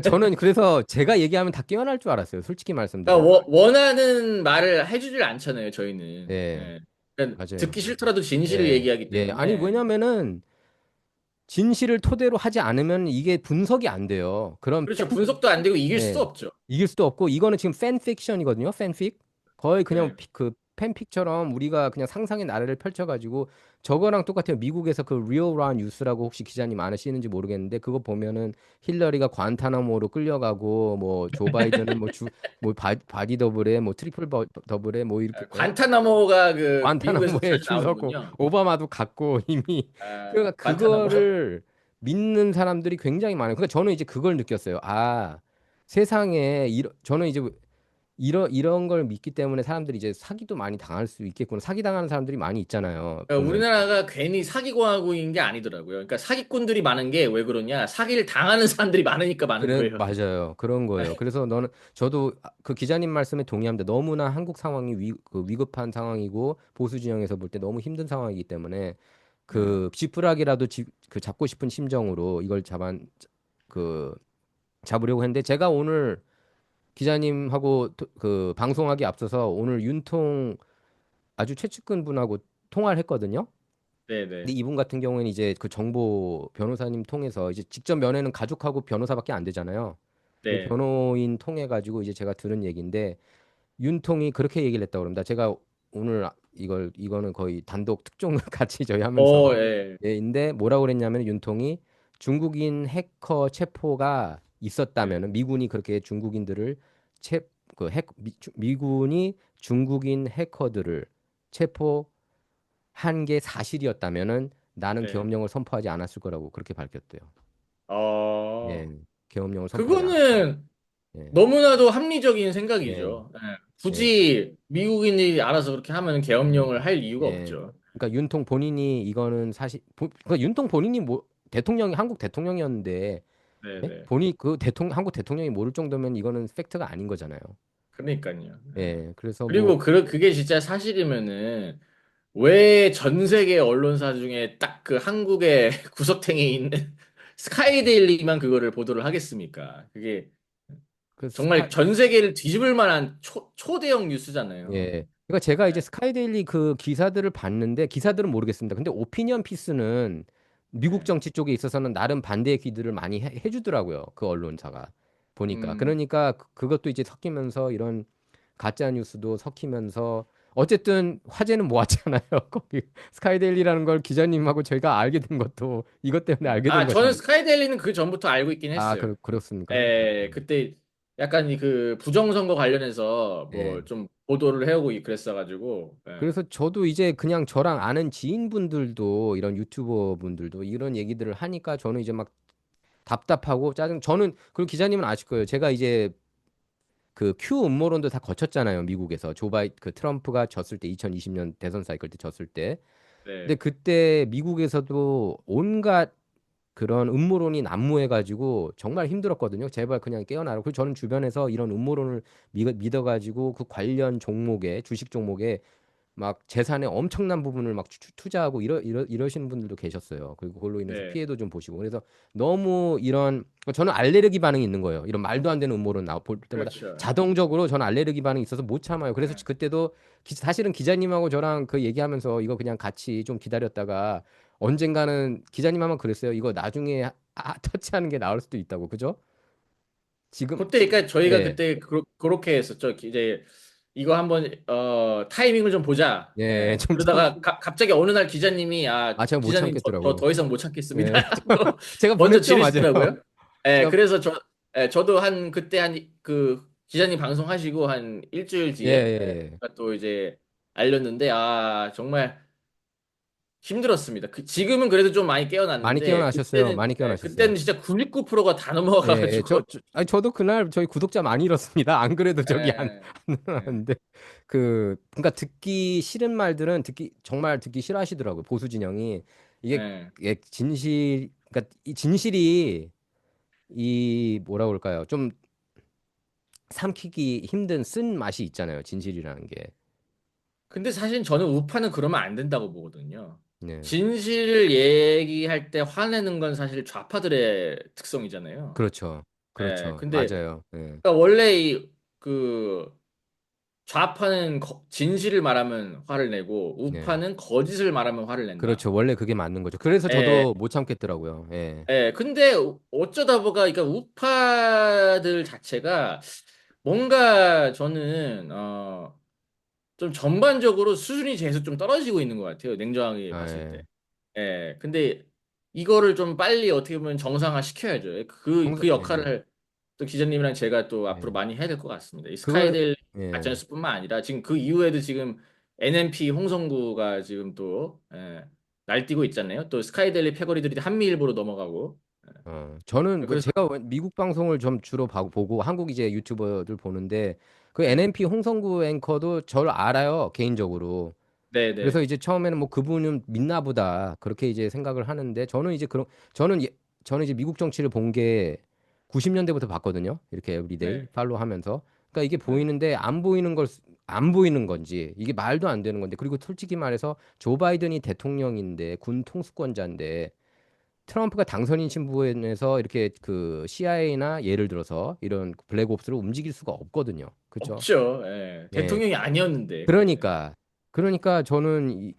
저는 그래서 제가 얘기하면 다 깨어날 줄 알았어요. 솔직히 그러니까 말씀드리면. 원하는 말을 해주질 않잖아요, 저희는. 예, 예. 그러니까 맞아요. 듣기 싫더라도 진실을 예, 얘기하기 예. 아니 때문에. 왜냐면은 진실을 토대로 하지 않으면 이게 분석이 안 돼요. 그런 그렇죠. 분석도 안 되고 이길 수도 예. 없죠. 이길 수도 없고 이거는 지금 팬픽션이거든요. 팬픽. 거의 그냥 네. 그 팬픽처럼 우리가 그냥 상상의 나래를 펼쳐가지고 저거랑 똑같아요. 미국에서 그 리얼라 뉴스라고 혹시 기자님 아시는지 모르겠는데 그거 보면은 힐러리가 관타나모로 끌려가고 뭐 조 바이든은 뭐 바디 더블에 뭐 트리플 더블에 뭐 이렇게 관타나모가 그 미국에서 관타나모에 자주 줄 서고 나오는군요. 오바마도 갔고 이미 그러니까 관타나모. 그거를 믿는 사람들이 굉장히 많아요. 그러니까 저는 이제 그걸 느꼈어요. 아, 세상에 저는 이제 이런 걸 믿기 때문에 사람들이 이제 사기도 많이 당할 수 있겠구나. 사기 당하는 사람들이 많이 있잖아요. 그러니까 보면 우리나라가 괜히 사기공화국인 게 아니더라고요. 그러니까 사기꾼들이 많은 게 왜 그러냐? 사기를 당하는 사람들이 많으니까 많은 그래 거예요. 맞아요. 그런 거예요. 그래서 저도 그 기자님 말씀에 동의합니다. 너무나 한국 상황이 위급한 상황이고 보수 진영에서 볼 때 너무 힘든 상황이기 때문에 네. 그 지푸라기라도 그 잡고 싶은 심정으로 이걸 그 잡으려고 했는데 제가 오늘 기자님하고 그 방송하기 앞서서 오늘 윤통 아주 최측근 분하고 통화를 했거든요. 근데 네네. 이분 같은 경우에는 이제 그 정보 변호사님 통해서 이제 직접 면회는 가족하고 변호사밖에 안 되잖아요. 근데 네. 변호인 통해 가지고 이제 제가 들은 얘기인데 윤통이 그렇게 얘기를 했다고 그럽니다. 제가 오늘 이거는 거의 단독 특종을 같이 저희 하면서 예. 예인데 뭐라고 그랬냐면 윤통이 중국인 해커 체포가 네. 있었다면은 미군이 그렇게 중국인들을 채 그 미군이 중국인 해커들을 체포한 게 사실이었다면은 나는 네. 계엄령을 선포하지 않았을 거라고 그렇게 밝혔대요. 예, 어, 계엄령을 선포하지 않았다. 그거는 예, 너무나도 합리적인 예. 생각이죠. 예. 예, 굳이 미국인이 알아서 그렇게 하면 음, 계엄령을 할 이유가 예. 없죠. 그러니까 윤통 본인이 이거는 사실 그러니까 윤통 본인이 뭐 대통령이 한국 대통령이었는데 예? 네네. 본인 그 대통령 한국 대통령이 모를 정도면 이거는 팩트가 아닌 거잖아요. 그러니까요. 예. 예, 그래서 뭐 그리고 그게 진짜 사실이면은 왜 전 세계 언론사 중에 딱 그 한국의 구석탱이에 있는 스카이데일리만 그거를 보도를 하겠습니까? 그게 그 정말 스카 전 세계를 뒤집을 만한 초대형 뉴스잖아요. 예. 그러니까 제가 이제 네. 스카이데일리 그 기사들을 봤는데 기사들은 모르겠습니다. 근데 오피니언 피스는 미국 네. 정치 쪽에 있어서는 나름 반대의 기들을 많이 해주더라고요. 그 언론사가 보니까. 음, 그러니까 그것도 이제 섞이면서 이런 가짜 뉴스도 섞이면서 어쨌든 화제는 모았잖아요. 거기 스카이데일리라는 걸 기자님하고 저희가 알게 된 것도 이것 때문에 네. 알게 된 저는 거잖아요. 스카이데일리는 그 전부터 알고 있긴 아, 했어요. 그렇습니까? 예, 그때 약간 이 그 부정선거 관련해서 예. 뭐 좀 보도를 해오고 그랬어가지고, 예. 그래서 저도 이제 그냥 저랑 아는 지인분들도 이런 유튜버 분들도 이런 얘기들을 하니까 저는 이제 막 답답하고 저는 그리고 기자님은 아실 거예요. 제가 이제 그 큐 음모론도 다 거쳤잖아요. 미국에서 그 트럼프가 졌을 때 2020년 대선 사이클 때 졌을 때. 근데 네, 그때 미국에서도 온갖 그런 음모론이 난무해가지고 정말 힘들었거든요. 제발 그냥 깨어나라. 그리고 저는 주변에서 이런 음모론을 믿어가지고 그 관련 종목에 주식 종목에 막 재산의 엄청난 부분을 막 투자하고 이러시는 분들도 계셨어요. 그리고 그걸로 인해서 네, 피해도 좀 보시고. 그래서 너무 이런 저는 알레르기 반응이 있는 거예요. 이런 말도 안 되는 음모론 볼 때마다 그렇죠. 자동적으로 저는 알레르기 반응이 있어서 못 참아요. 그래서 예. 그때도 사실은 기자님하고 저랑 그 얘기하면서 이거 그냥 같이 좀 기다렸다가 언젠가는 기자님 하면 그랬어요. 이거 나중에 터치하는 게 나을 수도 있다고. 그죠? 지금 그때 그러니까 저희가 예. 그때 그렇게 했었죠. 이제 이거 한번 타이밍을 좀 보자. 예. 예. 그러다가 갑자기 어느 날 기자님이 제가 못 기자님 저 참겠더라고요. 더 이상 못 참겠습니다. 예. 하고 제가 먼저 보냈죠, 맞아요. 지르시더라고요. 예. 제가 그래서 저도 한 그때 한 그 기자님 방송하시고 한 일주일 예, 뒤에 예, 예. 제가 또 이제 알렸는데 정말 힘들었습니다. 지금은 그래도 좀 많이 많이 깨어났는데 깨어나셨어요. 많이 그때는 깨어나셨어요. 진짜 99%가 다 예, 예. 넘어가가지고 아니, 저도 그날 저희 구독자 많이 잃었습니다. 안 그래도 저기 예. 안 예. 늘어났는데. 그러니까 듣기 싫은 말들은 정말 듣기 싫어하시더라고요. 보수 진영이. 이게, 예. 그러니까 이 진실이 뭐라 그럴까요? 좀 삼키기 힘든 쓴 맛이 있잖아요. 진실이라는 게. 근데 사실 저는 우파는 그러면 안 된다고 보거든요. 네. 진실을 얘기할 때 화내는 건 사실 좌파들의 특성이잖아요. 그렇죠. 예. 그렇죠. 근데 맞아요. 예. 그러니까 원래 그 좌파는 진실을 말하면 화를 내고 네. 우파는 거짓을 말하면 화를 낸다. 그렇죠. 원래 그게 맞는 거죠. 그래서 예. 저도 못 참겠더라고요. 예. 근데 어쩌다 보가 그러니까 우파들 자체가 뭔가 저는 좀 전반적으로 수준이 계속 좀 떨어지고 있는 것 같아요. 냉정하게 봤을 때. 예. 근데 이거를 좀 빨리 어떻게 보면 정상화 시켜야죠. 그 예. 역할을 또 기자님이랑 제가 또 앞으로 예. 많이 해야 될 것 같습니다. 이 그걸 스카이데일 예. 가짜뉴스뿐만 아니라 지금 그 이후에도 지금 NMP 홍성구가 지금 또 날뛰고 있잖아요. 또 스카이데일리 패거리들이 한미일보로 넘어가고. 저는 뭐 그래서 제가 미국 방송을 좀 주로 보고 한국 이제 유튜버들 보는데 그 네, NMP 홍성구 앵커도 저를 알아요, 개인적으로. 네, 그래서 네, 이제 처음에는 뭐 그분은 믿나 보다 그렇게 이제 생각을 하는데 저는 저는 이제 미국 정치를 본 게 90년대부터 봤거든요. 이렇게 에브리데이 네, 팔로우 하면서. 그러니까 이게 네. 보이는데 안 보이는 건지 이게 말도 안 되는 건데 그리고 솔직히 말해서 조 바이든이 대통령인데 군 통수권자인데 트럼프가 당선인 신분에서 이렇게 그 CIA나 예를 들어서 이런 블랙옵스를 움직일 수가 없거든요. 그렇죠? 없죠. 예. 대통령이 아니었는데 그때. 그러니까 저는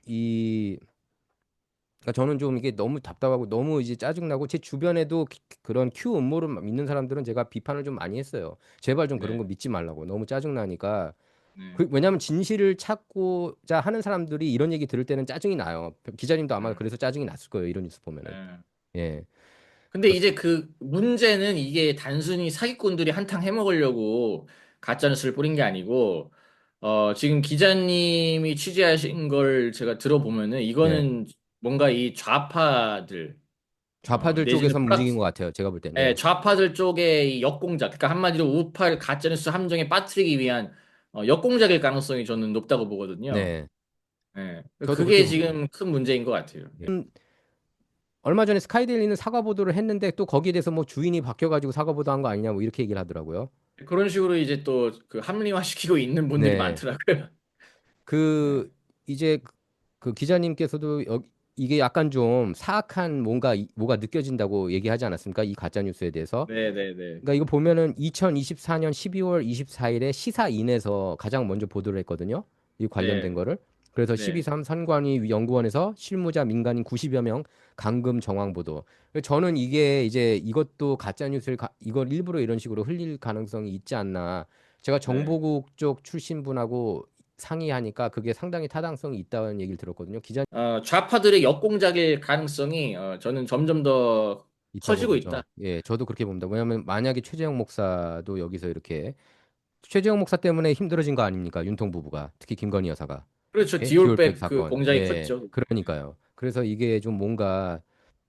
그러니까 저는 좀 이게 너무 답답하고 너무 이제 짜증나고 제 주변에도 그런 큐 음모를 믿는 사람들은 제가 비판을 좀 많이 했어요. 제발 좀 그런 거 네, 믿지 말라고. 너무 짜증나니까. 네, 왜냐하면 진실을 찾고자 하는 사람들이 이런 얘기 들을 때는 짜증이 나요. 기자님도 아마 네, 그래서 짜증이 났을 거예요. 이런 뉴스 보면은. 네. 예. 근데 이제 그 문제는 이게 단순히 사기꾼들이 한탕 해먹으려고 가짜뉴스를 뿌린 게 아니고, 지금 기자님이 취재하신 걸 제가 들어보면은 네. 이거는 뭔가 이 좌파들, 좌파들 내지는 쪽에서 움직인 것 같아요. 제가 볼 때는. 예. 좌파들 쪽의 이 역공작, 그러니까 한마디로 우파를 가짜뉴스 함정에 빠뜨리기 위한, 역공작일 가능성이 저는 높다고 보거든요. 네. 예. 저도 그렇게 그게 봅니다. 지금 큰 문제인 것 같아요. 예. 얼마 전에 스카이데일리는 사과 보도를 했는데 또 거기에 대해서 뭐 주인이 바뀌어가지고 사과 보도한 거 아니냐 뭐 이렇게 얘기를 하더라고요. 그런 식으로 이제 또 그 합리화 시키고 있는 분들이 네. 많더라고요. 네. 그 이제 그 기자님께서도 이게 약간 좀 사악한 뭔가 뭐가 느껴진다고 얘기하지 않았습니까? 이 가짜 뉴스에 대해서. 네네네. 그러니까 이거 보면은 2024년 12월 24일에 시사인에서 가장 먼저 보도를 했거든요. 이 관련된 네. 거를. 그래서 네. 12.3 선관위 연구원에서 실무자 민간인 90여 명 감금 정황 보도. 저는 이게 이제 이것도 가짜 뉴스를 이걸 일부러 이런 식으로 흘릴 가능성이 있지 않나. 제가 네. 정보국 쪽 출신 분하고 상의하니까 그게 상당히 타당성이 있다는 얘기를 들었거든요. 기자 좌파들의 역공작일 가능성이 저는 점점 더 있다고 커지고 보죠. 있다. 예, 저도 그렇게 봅니다. 왜냐하면 만약에 최재형 목사도 여기서 이렇게 최재형 목사 때문에 힘들어진 거 아닙니까? 윤통 부부가 특히 김건희 여사가 그렇죠. 예? 디올백 디올백 그 사건. 공작이 예, 컸죠. 그러니까요. 그래서 이게 좀 뭔가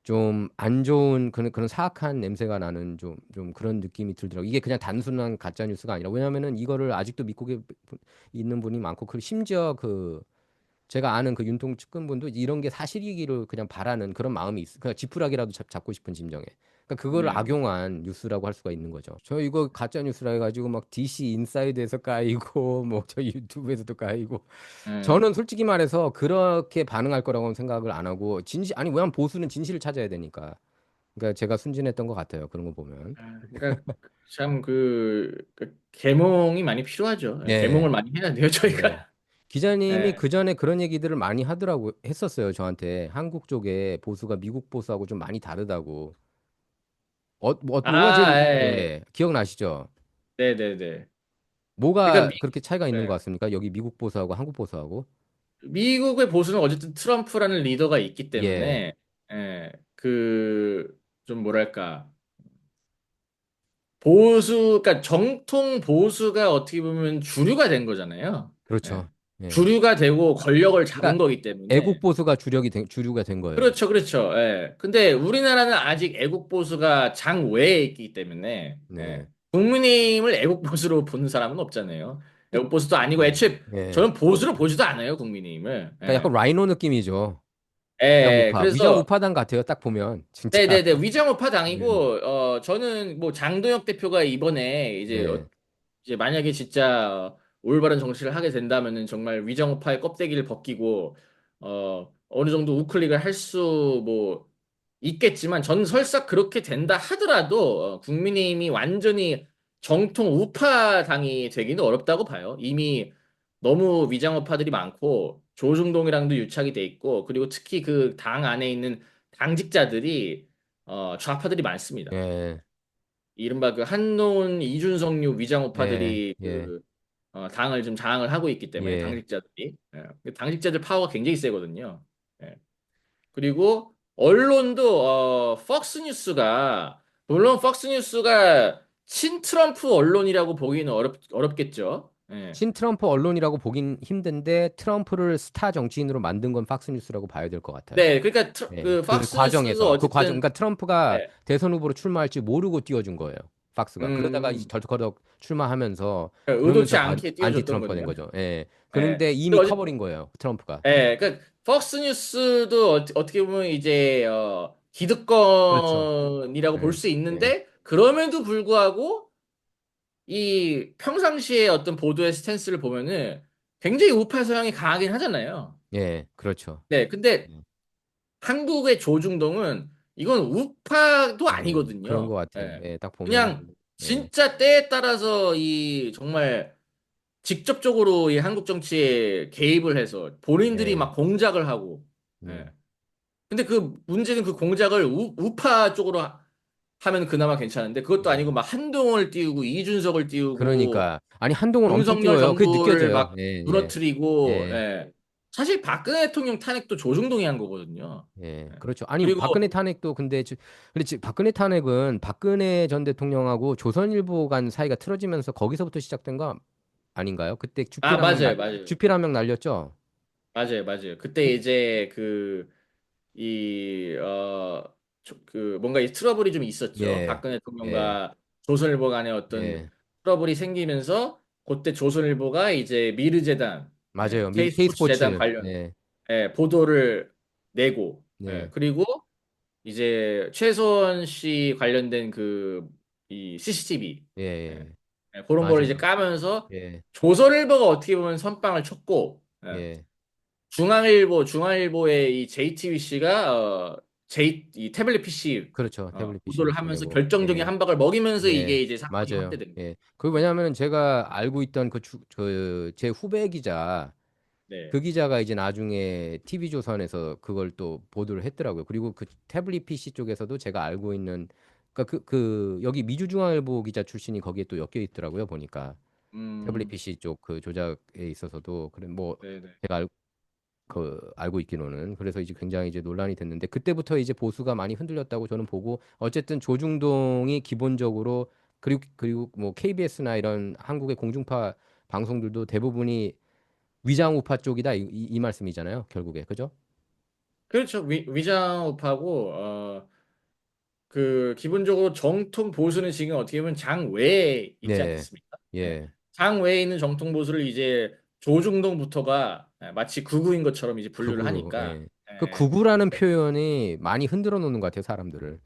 좀 안 좋은 그런 사악한 냄새가 나는 좀 그런 느낌이 들더라고요. 이게 그냥 단순한 가짜 뉴스가 아니라 왜냐면은 이거를 아직도 믿고 있는 분이 많고 그 심지어 그 제가 아는 그 윤통 측근분도 이런 게 사실이기를 그냥 바라는 그런 마음이 그냥 지푸라기라도 잡고 싶은 심정에. 그러니까 그거를 네. 악용한 뉴스라고 할 수가 있는 거죠. 저 이거 가짜 뉴스라 해가지고 막 DC 인사이드에서 까이고 뭐 저 유튜브에서도 까이고 네. 저는 솔직히 말해서 그렇게 반응할 거라고는 생각을 안 하고 진실 아니 왜냐면 보수는 진실을 찾아야 되니까. 그러니까 제가 순진했던 것 같아요. 그런 거 보면. 그러니까 참 그 계몽이 많이 필요하죠. 예, 계몽을 네. 많이 해야 돼요, 네. 저희가. 기자님이 예. 그 전에 그런 얘기들을 많이 하더라고 했었어요. 저한테 한국 쪽에 보수가 미국 보수하고 좀 많이 다르다고. 뭐가 아, 제일 예. 예, 기억나시죠? 네네네. 그러니까 뭐가 그렇게 차이가 있는 것 네. 같습니까? 여기 미국 보수하고 한국 보수하고? 미국의 보수는 어쨌든 트럼프라는 리더가 있기 예, 때문에 그 좀 뭐랄까 보수, 그러니까 정통 보수가 어떻게 보면 주류가 된 거잖아요. 예. 그렇죠. 예. 주류가 되고 권력을 잡은 그러니까 거기 애국 때문에. 보수가 주류가 된 거예요. 그렇죠, 그렇죠. 예. 근데 우리나라는 아직 애국 보수가 장 외에 있기 때문에 네. 국민의힘을 애국 보수로 보는 사람은 없잖아요. 애국 보수도 아니고 애초에 예. 저는 보수로 보지도 않아요, 국민의힘을. 그러니까 약간 라이노 느낌이죠. 위장 그래서 우파당 같아요. 딱 보면 진짜. 네네네. 위장우파 당이고, 예. 저는 뭐 장동혁 대표가 이번에 예. 이제 만약에 진짜 올바른 정치를 하게 된다면은 정말 위장우파의 껍데기를 벗기고, 어느 정도 우클릭을 할 수 뭐 있겠지만, 저는 설사 그렇게 된다 하더라도, 국민의힘이 완전히 정통 우파 당이 되기는 어렵다고 봐요. 이미 너무 위장우파들이 많고, 조중동이랑도 유착이 돼 있고, 그리고 특히 그 당 안에 있는 당직자들이 좌파들이 많습니다. 예. 이른바 그 한노은 이준석류 예. 위장우파들이 예. 그 당을 좀 장악을 하고 있기 때문에 예. 당직자들이 그 당직자들 파워가 굉장히 세거든요. 예. 그리고 언론도 폭스뉴스가 물론 폭스뉴스가 친트럼프 언론이라고 보기는 어렵겠죠. 예. 친트럼프 언론이라고 보긴 힘든데 트럼프를 스타 정치인으로 만든 건 팍스뉴스라고 봐야 될 것 같아요. 네, 그러니까 예. 그 그 폭스뉴스도 과정에서 그 과정 어쨌든 그러니까 트럼프가 예. 대선 후보로 출마할지 모르고 띄워준 거예요. 팍스가. 그러다가 이제 음, 덜컥 출마하면서 의도치 그러면서 않게 안티 띄워줬던 트럼프가 된 거네요. 거죠. 예. 예. 그런데 이미 근데 어쨌든 커버린 거예요. 트럼프가. 그러니까 폭스 뉴스도 어떻게 보면 이제 그렇죠. 기득권이라고 볼 예. 수 예. 있는데 그럼에도 불구하고 이 평상시에 어떤 보도의 스탠스를 보면은 굉장히 우파 성향이 강하긴 하잖아요. 예. 그렇죠. 네, 근데 예. 한국의 조중동은 이건 우파도 그런 것 아니거든요. 같아요. 예. 예. 딱 그냥 보면은 예. 진짜 때에 따라서 이 정말 직접적으로 이 한국 정치에 개입을 해서 본인들이 예. 막 공작을 하고 예. 음. 근데 그 문제는 그 공작을 우파 쪽으로 하면 그나마 괜찮은데 그것도 아니고 예. 막 한동훈을 띄우고 이준석을 띄우고 그러니까 아니 한동훈 엄청 윤석열 띄워요. 그게 정부를 느껴져요. 막 예. 예. 무너뜨리고 예. 예. 사실 박근혜 대통령 탄핵도 조중동이 한 거거든요. 예, 예. 그렇죠. 아니, 그리고 박근혜 탄핵도 근데, 박근혜 탄핵은 박근혜 전 대통령하고 조선일보 간 사이가 틀어지면서 거기서부터 시작된 거 아닌가요? 그때 맞아요, 맞아요. 주필 한 명 날렸죠? 맞아요, 맞아요. 그때 이제 그 뭔가 이 트러블이 좀 있었죠. 예, 박근혜 예, 대통령과 조선일보 간의 어떤 예, 트러블이 생기면서 그때 조선일보가 이제 미르재단, 맞아요. K스포츠 재단 K스포츠. 관련 네. 보도를 내고, 네. 그리고 이제 최소원 씨 관련된 그 이 CCTV, 예. 예, 예. 그런 걸 이제 맞아요. 까면서 예. 조선일보가 어떻게 보면 선빵을 쳤고, 예. 중앙일보의 이 JTBC가 이 태블릿 PC 그렇죠. 태블릿 보도를 PC도 하면서 보내고. 결정적인 예. 한 방을 먹이면서 예. 이게 이제 사건이 맞아요. 확대된 거예요. 예. 그 왜냐하면 제가 알고 있던 제 후배 기자 그 네. 기자가 이제 나중에 TV조선에서 그걸 또 보도를 했더라고요. 그리고 그 태블릿 PC 쪽에서도 제가 알고 있는 그러니까 여기 미주중앙일보 기자 출신이 거기에 또 엮여 있더라고요. 보니까 태블릿 음, PC 쪽 그 조작에 있어서도 그래 뭐 네네. 제가 알고 있기로는 그래서 이제 굉장히 이제 논란이 됐는데 그때부터 이제 보수가 많이 흔들렸다고 저는 보고 어쨌든 조중동이 기본적으로 그리고 뭐 KBS나 이런 한국의 공중파 방송들도 대부분이 위장 우파 쪽이다 이 말씀이잖아요. 결국에 그죠? 그렇죠. 위장업하고 그 기본적으로 정통 보수는 지금 어떻게 보면 장외에 있지 네, 않겠습니까? 예. 예, 장외에 있는 정통 보수를 이제 조중동부터가 마치 극우인 것처럼 이제 분류를 극우로 하니까 예. 그 예. 극우라는 표현이 많이 흔들어 놓는 것 같아요, 사람들을.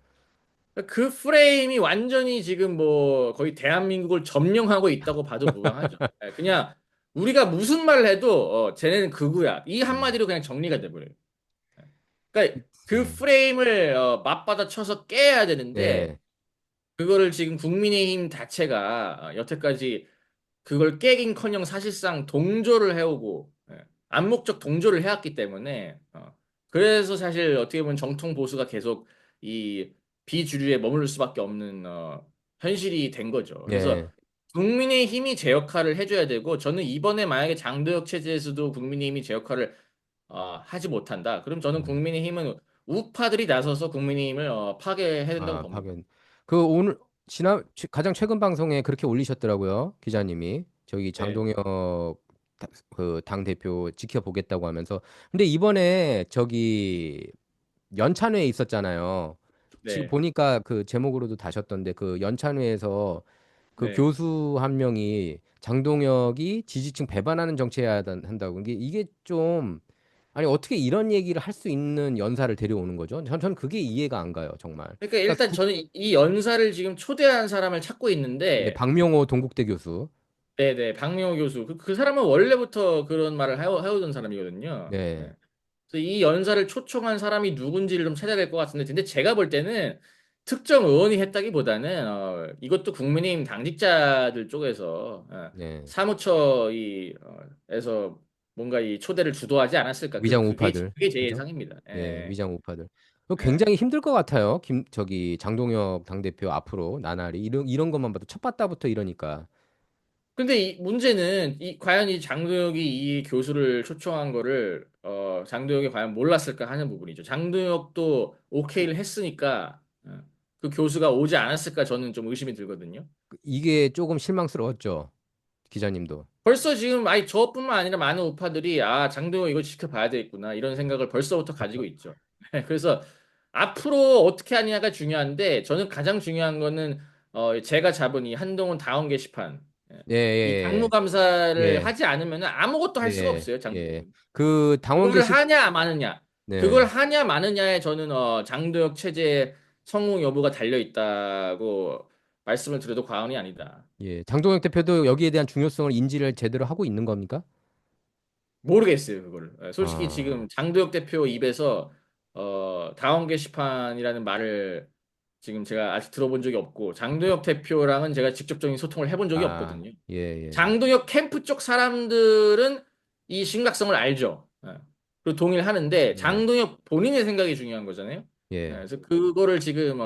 그 프레임이 완전히 지금 뭐 거의 대한민국을 점령하고 있다고 봐도 무방하죠. 예, 그냥 우리가 무슨 말을 해도 쟤네는 극우야. 이 음, 한마디로 그냥 정리가 돼버려요. 그러니까 그 음, 프레임을 맞받아 쳐서 깨야 되는데 네, 그거를 지금 국민의힘 자체가 여태까지 그걸 깨긴커녕 사실상 동조를 해오고 암묵적 동조를 해왔기 때문에 그래서 사실 어떻게 보면 정통 보수가 계속 이 비주류에 머무를 수밖에 없는 현실이 된 거죠. 그래서 네, 국민의힘이 제 역할을 해줘야 되고 저는 이번에 만약에 장도혁 체제에서도 국민의힘이 제 역할을 하지 못한다. 그럼 저는 음. 국민의힘은 우파들이 나서서 국민의힘을 파괴해야 된다고 아, 봅니다. 파견. 그 오늘 가장 최근 방송에 그렇게 올리셨더라고요, 기자님이. 저기 네, 장동혁 그 당 대표 지켜보겠다고 하면서. 근데 이번에 저기 연찬회에 있었잖아요. 지금 네, 보니까 그 제목으로도 다셨던데 그 연찬회에서 그 네. 교수 한 명이 장동혁이 지지층 배반하는 정치해야 한다고. 이게 좀 아니 어떻게 이런 얘기를 할 수 있는 연사를 데려오는 거죠? 저는 그게 이해가 안 가요, 정말. 그러니까 그러니까 일단 저는 이 연사를 지금 초대한 사람을 찾고 네, 있는데, 박명호 동국대 교수. 네네, 박명호 교수. 그 사람은 원래부터 그런 말을 해오던 사람이거든요. 네. 네, 그래서 이 연사를 초청한 사람이 누군지를 좀 찾아야 될 것 같은데, 근데 제가 볼 때는 특정 의원이 했다기보다는, 이것도 국민의힘 당직자들 쪽에서, 네. 사무처 에서 뭔가 이 초대를 주도하지 않았을까. 위장 우파들. 그게 제 그죠? 예상입니다. 예, 예. 위장 우파들. 그거 예. 굉장히 힘들 것 같아요. 저기 장동혁 당대표 앞으로 나날이 이런 것만 봐도 첫 봤다부터 이러니까. 근데 이 문제는 과연 이 장도혁이 이 교수를 초청한 거를 장도혁이 과연 몰랐을까 하는 부분이죠. 장도혁도 오케이를 했으니까 그 교수가 오지 않았을까 저는 좀 의심이 들거든요. 이게 조금 실망스러웠죠. 기자님도. 벌써 지금 아니 저뿐만 아니라 많은 우파들이 장도혁 이거 지켜봐야 되겠구나 이런 생각을 벌써부터 가지고 있죠. 그래서 앞으로 어떻게 하느냐가 중요한데 저는 가장 중요한 거는 제가 잡은 이 한동훈 다원 게시판 예, 이 예, 당무감사를 예, 하지 않으면 아무것도 할 수가 예, 없어요, 예. 장도혁은. 그 당원 그거를 게시, 하냐 마느냐. 그걸 네, 하냐 마느냐에 저는 장도혁 체제의 성공 여부가 달려 있다고 말씀을 드려도 과언이 아니다. 예. 장동혁 대표도 여기에 대한 중요성을 인지를 제대로 하고 있는 겁니까? 모르겠어요, 그거를. 솔직히 아, 지금 장도혁 대표 입에서 다원 게시판이라는 말을 지금 제가 아직 들어본 적이 없고 장도혁 대표랑은 제가 직접적인 소통을 해본 적이 아, 없거든요. 예, 예, 장도혁 캠프 쪽 사람들은 이 심각성을 알죠. 그리고 동의를 하는데 예, 장도혁 본인의 생각이 중요한 거잖아요. 예, 그래서 그거를 지금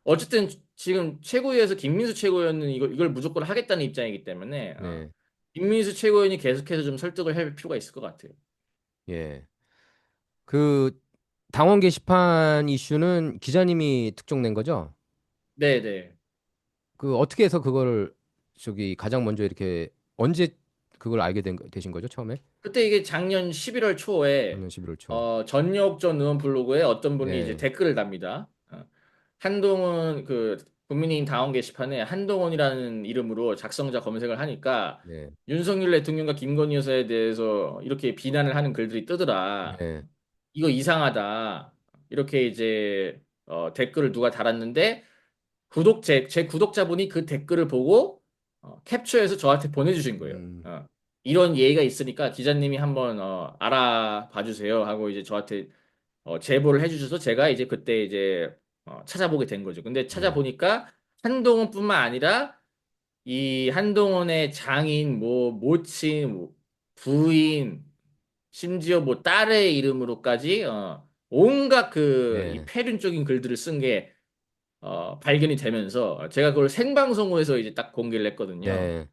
어쨌든 지금 최고위에서 김민수 최고위원은 이걸 무조건 하겠다는 입장이기 때문에 네, 김민수 최고위원이 계속해서 좀 설득을 할 필요가 있을 것 같아요. 예. 그 당원 게시판 이슈는 기자님이 특종낸 거죠? 네네. 그 어떻게 해서 그거를 저기 가장 먼저 이렇게 언제 그걸 알게 되신 거죠, 처음에? 그때 이게 작년 11월 초에 작년 11월 초. 전역 전 의원 블로그에 어떤 분이 이제 네, 댓글을 답니다. 한동훈 국민의힘 당원 게시판에 한동훈이라는 이름으로 작성자 검색을 하니까 네. 윤석열 대통령과 김건희 여사에 대해서 이렇게 비난을 하는 글들이 뜨더라. 네. 이거 이상하다. 이렇게 이제 댓글을 누가 달았는데 제 구독자분이 그 댓글을 보고 캡처해서 저한테 보내주신 거예요. 음. 이런 예의가 있으니까 기자님이 한번 알아봐 주세요 하고 이제 저한테 제보를 해주셔서 제가 이제 그때 이제 찾아보게 된 거죠. 근데 네. 찾아보니까 한동훈뿐만 아니라 이 한동훈의 장인, 뭐 모친, 뭐 부인, 심지어 뭐 딸의 이름으로까지 온갖 그 이 네. 폐륜적인 글들을 쓴 게 발견이 되면서 제가 그걸 생방송에서 이제 딱 공개를 했거든요. 네.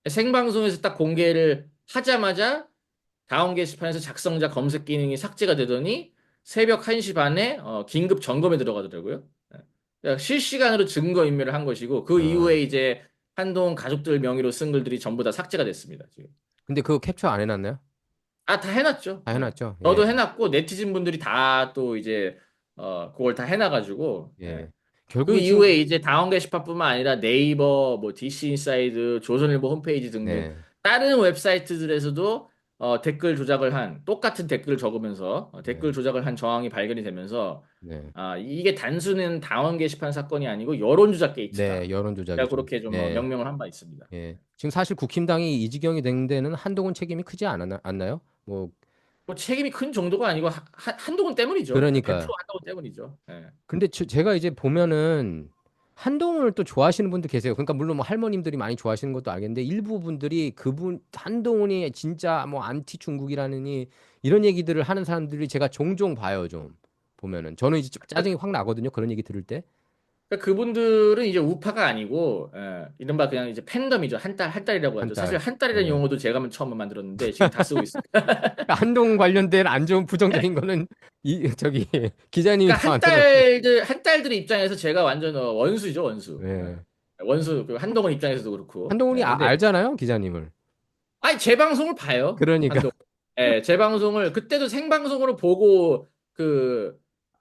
생방송에서 딱 공개를 하자마자 다운 게시판에서 작성자 검색 기능이 삭제가 되더니 새벽 1시 반에 긴급 점검에 들어가더라고요. 예. 그러니까 실시간으로 증거 인멸을 한 것이고 그 어. 이후에 이제 한동 가족들 명의로 쓴 글들이 전부 다 삭제가 됐습니다. 지금. 근데 그거 캡처 안 해놨나요? 아, 다 해놨죠. 다 예. 해놨죠? 예. 저도 해놨고 네티즌 분들이 다 또 이제 그걸 다 해놔가지고 예. 예. 그 결국에 이후에 지금, 이제 다운 게시판뿐만 아니라 네이버, 뭐 DC 인사이드, 조선일보 홈페이지 등등 네. 다른 웹사이트들에서도 댓글 조작을 한 똑같은 댓글을 적으면서 네. 댓글 조작을 한 정황이 발견이 되면서 네. 이게 단순한 다운 게시판 사건이 아니고 여론 조작 네. 게이트다. 여론 제가 조작이죠. 그렇게 좀 네. 명명을 한 바 있습니다. 예. 지금 사실 국힘당이 이 지경이 된 데는 한동훈 책임이 크지 않나요? 뭐, 뭐 책임이 큰 정도가 아니고 한동훈 때문이죠. 그러니까. 100% 한동훈 때문이죠. 예. 근데 제가 이제 보면은 한동훈을 또 좋아하시는 분들 계세요. 그러니까 물론 뭐 할머님들이 많이 좋아하시는 것도 알겠는데 일부 분들이 그분 한동훈이 진짜 뭐 안티 중국이라느니 이런 얘기들을 하는 사람들이 제가 종종 봐요, 좀 보면은. 저는 이제 좀 짜증이 확 나거든요. 그런 얘기 들을 때. 그러니까 그분들은 이제 우파가 아니고 이른바 그냥 이제 팬덤이죠. 한딸이라고 한 하죠. 사실 딸. 한딸이라는 예. 용어도 제가 처음 만들었는데 지금 다 쓰고 있습니다. 그러니까 한동훈 관련된 안 좋은 부정적인 거는 이 저기 기자님이 그러니까 다 만들어냈고. 한딸들 입장에서 제가 완전 원수죠, 원수. 예. 원수. 그 한동훈 입장에서도 그렇고. 한동훈이 근데 알잖아요, 기자님을. 아니 제 방송을 봐요. 그러니까 한동훈. 제 방송을 그때도 생방송으로 보고 그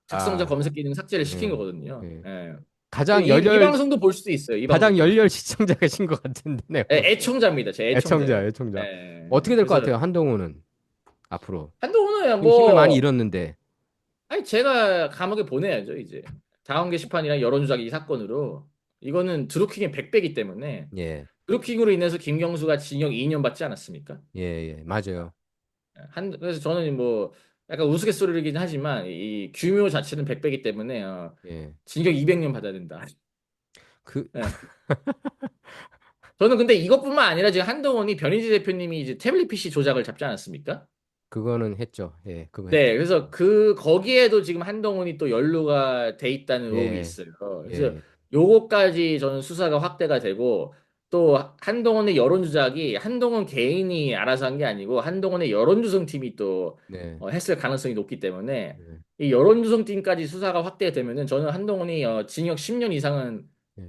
작성자 아, 검색 기능 삭제를 시킨 예. 거거든요. 예. 예. 가장 이 방송도 볼 수도 있어요. 이 방송도 가장 볼 수. 열렬 시청자이신 것 같은데 내가 볼 때. 애청자입니다. 제 애청자, 애청자예요. 애청자. 예. 어떻게 될 것 그래서 같아요, 한동훈은 앞으로? 한동훈은 지금 힘을 많이 뭐 잃었는데. 아니 제가 감옥에 보내야죠 이제 다운 게시판이랑 여론 조작 이 사건으로 이거는 드루킹의 100배기 때문에 예, 드루킹으로 인해서 김경수가 징역 2년 받지 않았습니까? 예, 예, 맞아요. 그래서 저는 뭐 약간 우스갯소리이긴 하지만 이 규모 자체는 100배기 때문에 예, 징역 200년 받아야 된다. 그, 예. 저는 근데 이것뿐만 아니라 지금 한동훈이 변희재 대표님이 이제 태블릿 PC 조작을 잡지 않았습니까? 그거는 했죠. 예, 그거 네, 했죠. 그래서 거기에도 지금 한동훈이 또 연루가 돼 있다는 의혹이 예, 있어요. 예, 그래서 예, 요거까지 저는 수사가 확대가 되고 또 한동훈의 여론 조작이 한동훈 개인이 알아서 한 게 아니고 한동훈의 여론 조성팀이 또 네, 했을 가능성이 높기 때문에 예, 이 여론 조성팀까지 수사가 확대되면은 저는 한동훈이 징역 10년 이상은 예,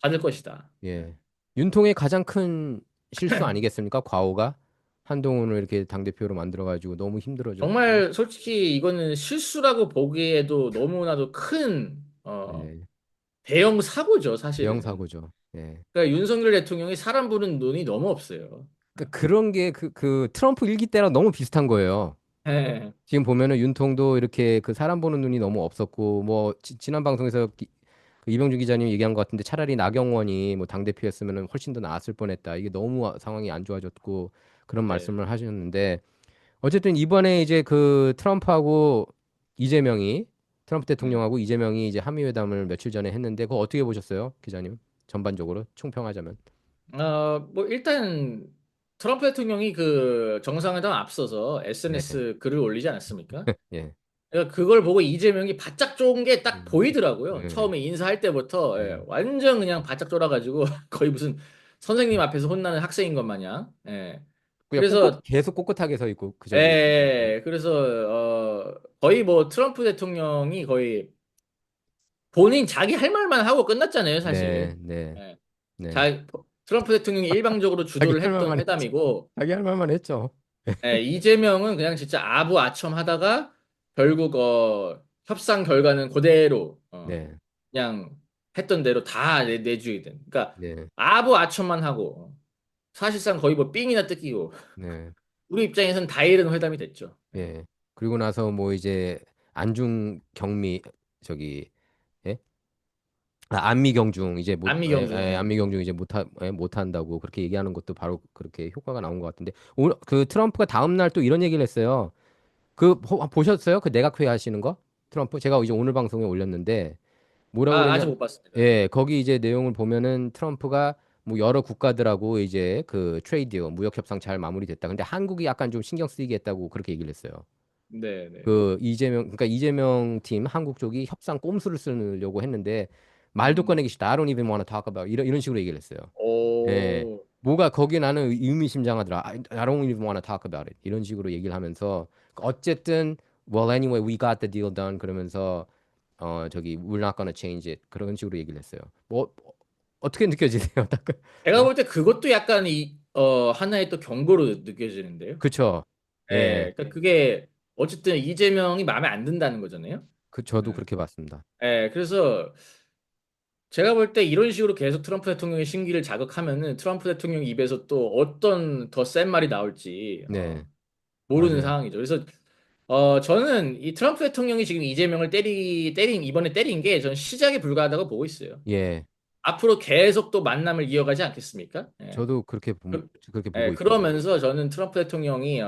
받을 것이다. 예. 윤통의 가장 큰 실수 아니겠습니까? 과오가 한동훈을 이렇게 당대표로 만들어가지고 너무 힘들어졌고. 정말 솔직히 이거는 실수라고 보기에도 너무나도 큰 예, 대형 사고죠, 대형 사실은. 사고죠. 예. 그러니까 윤석열 대통령이 사람 보는 눈이 너무 없어요. 그러니까 그런 게 그 트럼프 일기 때랑 너무 비슷한 거예요. 예. 지금 보면은 윤통도 이렇게 그 사람 보는 눈이 너무 없었고 뭐 지난 방송에서 그 이병주 기자님 얘기한 것 같은데 차라리 나경원이 뭐 당대표였으면 훨씬 더 나았을 뻔했다. 이게 너무 상황이 안 좋아졌고 그런 네. 말씀을 하셨는데 어쨌든 이번에 이제 그 트럼프하고 이재명이 트럼프 음. 대통령하고 이재명이 이제 한미회담을 며칠 전에 했는데 그거 어떻게 보셨어요, 기자님? 전반적으로 총평하자면. 뭐 일단 트럼프 대통령이 그 정상회담 앞서서 네. SNS 글을 올리지 않았습니까? 예. 그러니까 그걸 보고 이재명이 바짝 쫀 게 딱 음. 보이더라고요. 예. 처음에 인사할 때부터 예. 완전 그냥 바짝 쫄아가지고 거의 무슨 선생님 앞에서 혼나는 학생인 것 마냥. 예. 그냥 그래서 계속 꼿꼿하게 서 있고 그 자리에. 예. 그래서 거의 뭐 트럼프 대통령이 거의 본인 자기 할 말만 하고 끝났잖아요, 네, 사실. 네, 예. 네. 트럼프 대통령이 일방적으로 자기 주도를 할 했던 말만 했죠. 회담이고, 자기 할 말만 했죠. 이재명은 그냥 진짜 아부아첨 하다가 결국 협상 결과는 그대로 네, 그냥 했던 대로 다 내줘야 돼. 그러니까 네, 아부 아첨만 하고 사실상 거의 뭐 삥이나 뜯기고 네, 우리 입장에서는 다 잃은 회담이 됐죠. 예. 예. 그리고 나서 뭐 이제 안중 경미 저기 예? 안미경중 이제 못 안미경중. 예. 안미경중 이제 못 한다고 그렇게 얘기하는 것도 바로 그렇게 효과가 나온 것 같은데 오늘 그 트럼프가 다음 날 또 이런 얘기를 했어요. 그 보셨어요? 그 내각회 하시는 거? 트럼프 제가 이제 오늘 방송에 올렸는데 뭐라고 아, 아직 그랬냐? 못 봤습니다. 예, 거기 이제 내용을 보면은 트럼프가 뭐 여러 국가들하고 이제 그 트레이드 무역 협상 잘 마무리됐다. 근데 한국이 약간 좀 신경 쓰이게 했다고 그렇게 얘기를 했어요. 네, 네. 그 이재명 그러니까 이재명 팀 한국 쪽이 협상 꼼수를 쓰려고 했는데 말도 음. 꺼내기 싫다. I don't even want to talk about 이런 식으로 얘기를 했어요. 예. 오. 뭐가 거기 나는 의미심장하더라. I don't even want to talk about it. 이런 식으로 얘기를 하면서 어쨌든 well anyway we got the deal done 그러면서 저기 we're not gonna change it 그런 식으로 얘기를 했어요. 뭐 어떻게 느껴지세요? 딱 제가 볼 때 그것도 약간 하나의 또 경고로 느껴지는데요. 그쵸? 예. 예. 그러니까 그게 어쨌든 이재명이 마음에 안 든다는 거잖아요. 그 저도 예. 그렇게 봤습니다. 예. 그래서 제가 볼 때 이런 식으로 계속 트럼프 대통령의 심기를 자극하면은 트럼프 대통령 입에서 또 어떤 더 센 말이 나올지 네. 모르는 맞아요. 상황이죠. 그래서 저는 이 트럼프 대통령이 지금 이재명을 이번에 때린 게 저는 시작에 불과하다고 보고 있어요. 예. 앞으로 계속 또 만남을 이어가지 않겠습니까? 예. 저도 그, 그렇게 보고 예, 있습니다. 그러면서 저는 트럼프 대통령이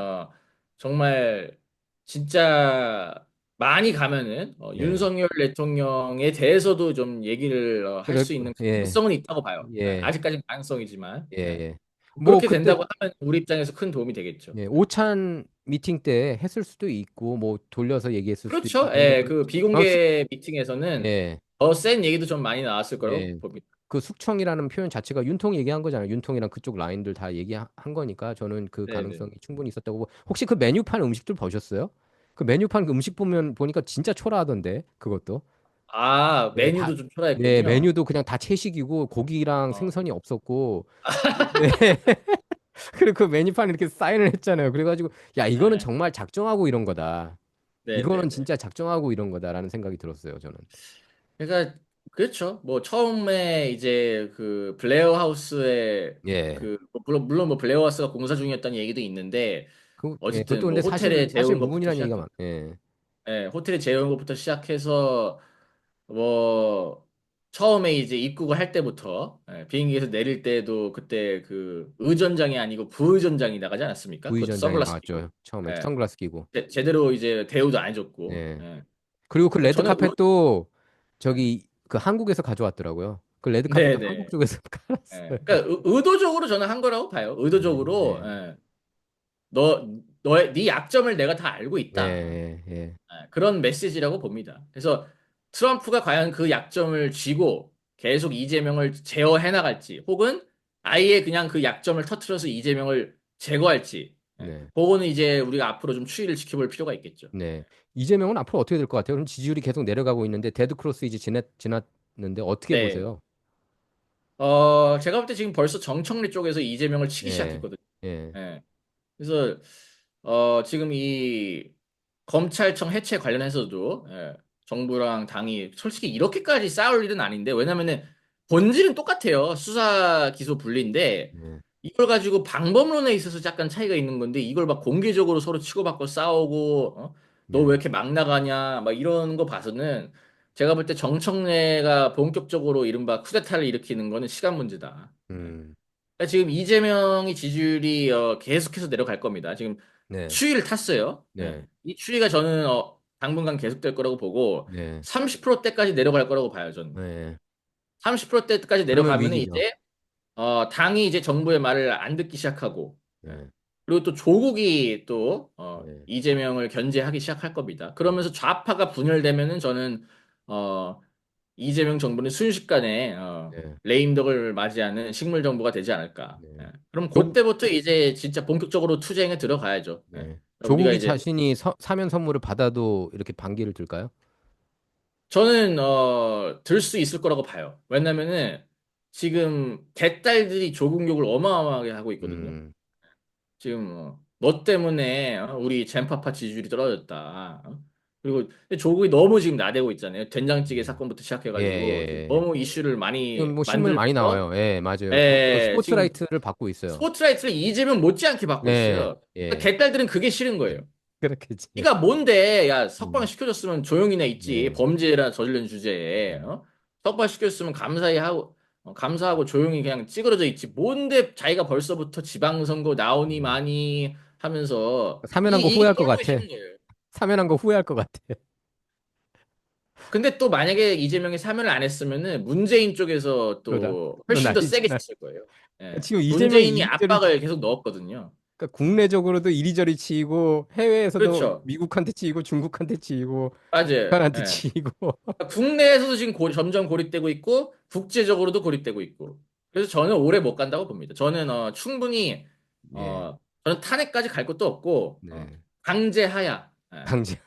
정말 진짜 많이 가면은 예. 윤석열 대통령에 대해서도 좀 얘기를 할 그럴 수 있는 예. 가능성은 있다고 봐요. 예, 예. 아직까지는 가능성이지만 예. 예. 예. 뭐 그렇게 그때 된다고 하면 우리 입장에서 큰 도움이 되겠죠. 예, 오찬 미팅 때 했을 수도 있고 뭐 돌려서 얘기했을 수도 있고 그렇죠. 근데 예, 그 어, 숙, 비공개 미팅에서는 예. 더 센 얘기도 좀 많이 나왔을 거라고 예. 봅니다. 그 숙청이라는 표현 자체가 윤통 얘기한 거잖아요. 윤통이랑 그쪽 라인들 다 얘기한 거니까 저는 그 네네. 가능성이 충분히 있었다고 보고 혹시 그 메뉴판 음식들 보셨어요? 그 메뉴판 그 음식 보면 보니까 진짜 초라하던데 그것도. 아, 예, 다 메뉴도 좀 네, 초라했군요. 메뉴도 그냥 다 채식이고 고기랑 어, 생선이 없었고 네. 그리고 그 메뉴판에 이렇게 사인을 했잖아요. 그래가지고 야 이거는 네. 정말 작정하고 이런 거다. 이거는 네네네. 진짜 작정하고 이런 거다라는 생각이 들었어요, 저는. 그러니까 그렇죠. 뭐 처음에 이제 그 블레어 하우스에 예. 물론 뭐 블레어 하우스가 공사 중이었다는 얘기도 있는데 예, 어쨌든 그것도 뭐 근데 호텔에 사실 재운 것부터 무근이라는 얘기가 시작 많. 예. 호텔에 재운 것부터 시작해서 뭐 처음에 이제 입국을 할 때부터 비행기에서 내릴 때도 그때 그 의전장이 아니고 부의전장이 나가지 않았습니까? 부위 그것도 전장이 선글라스 끼고 나왔죠. 처음에 예. 선글라스 끼고. 제대로 이제 대우도 안 해줬고 예. 예. 그리고 그 레드 저는 카펫도 예. 저기 그 한국에서 가져왔더라고요. 그 레드 카펫도 한국 네네. 쪽에서 예. 깔았어요. 그러니까 의도적으로 저는 한 거라고 봐요. 예. 의도적으로 예. 네 약점을 내가 다 알고 예. 있다. 예. 예. 그런 메시지라고 봅니다. 그래서 트럼프가 과연 그 약점을 쥐고 계속 이재명을 제어해 나갈지, 혹은 아예 그냥 그 약점을 터트려서 이재명을 제거할지, 네. 그거는 이제 우리가 앞으로 좀 추이를 지켜볼 필요가 있겠죠. 네. 이재명은 앞으로 어떻게 될 것 같아요? 그럼 지지율이 계속 내려가고 있는데 데드 크로스 이제 지났는데 어떻게 네. 보세요? 제가 볼 때 지금 벌써 정청래 쪽에서 이재명을 치기 예. 시작했거든요. 예. 예. 그래서 지금 이 검찰청 해체 관련해서도 정부랑 당이 솔직히 이렇게까지 싸울 일은 아닌데 왜냐면은 본질은 똑같아요. 수사 기소 분리인데 네. 이걸 가지고 방법론에 있어서 약간 차이가 있는 건데 이걸 막 공개적으로 서로 치고받고 싸우고 너 왜 네. 이렇게 막 나가냐 막 이런 거 봐서는 제가 볼 때 정청래가 본격적으로 이른바 쿠데타를 일으키는 거는 시간 문제다. 예. 음. 그러니까 지금 이재명이 지지율이 계속해서 내려갈 겁니다. 지금 네. 추이를 탔어요. 예. 네. 이 추이가 저는 당분간 계속될 거라고 보고 네. 30%대까지 내려갈 거라고 봐요. 저는 네. 30%대까지 그러면 내려가면은 위기죠. 이제 당이 이제 정부의 말을 안 듣기 시작하고 예. 네. 그리고 또 조국이 또 네. 이재명을 견제하기 시작할 겁니다. 그러면서 좌파가 분열되면은 저는 어, 이재명 정부는 순식간에 네. 레임덕을 맞이하는 식물 정부가 되지 않을까. 네. 예. 그럼 조, 그때부터 이제 진짜 본격적으로 투쟁에 들어가야죠. 예. 네. 우리가 조국이 이제 자신이 사면 선물을 받아도 이렇게 반기를 들까요? 저는 들 수 있을 거라고 봐요. 왜냐면은 지금 개딸들이 조국 욕을 어마어마하게 하고 있거든요. 음. 지금 너 때문에 우리 젠파파 지지율이 떨어졌다. 그리고 근데 조국이 너무 지금 나대고 있잖아요. 된장찌개 음. 사건부터 예, 시작해가지고 지금 예. 너무 이슈를 지금 많이 뭐 신문에 많이 만들면서 나와요. 예, 맞아요. 그 예, 지금 스포트라이트를 받고 있어요. 스포트라이트를 이재명 못지않게 받고 예, 있어요. 그러니까 예. 개딸들은 그게 싫은 거예요. 그렇겠지. 네가 뭔데? 야, 석방 음, 시켜줬으면 조용히나 있지. 네. 범죄라 저지른 주제에. 음. 어? 석방 시켰으면 감사히 하고 감사하고 조용히 그냥 찌그러져 있지. 뭔데 자기가 벌써부터 지방선거 나오니 음. 마니 하면서 사면한 거 이게 후회할 것 꼴보기 같아. 싫은 거예요. 사면한 거 후회할 것 같아. 근데 또 만약에 이재명이 사면을 안 했으면은 문재인 쪽에서 그러다. 또 또 훨씬 더 세게 난리잖아. 쳤을 거예요. 예. 지금 이재명이 문재인이 이리저리 압박을 계속 넣었거든요. 그러니까 국내적으로도 이리저리 치이고 해외에서도 그렇죠. 미국한테 치이고 중국한테 치이고 맞아요. 북한한테 예. 치이고 국내에서도 지금 점점 고립되고 있고 국제적으로도 고립되고 있고 그래서 저는 오래 못 간다고 봅니다. 저는 충분히 예. 저는 탄핵까지 갈 것도 없고 네. 강제 하야. 예. 강제.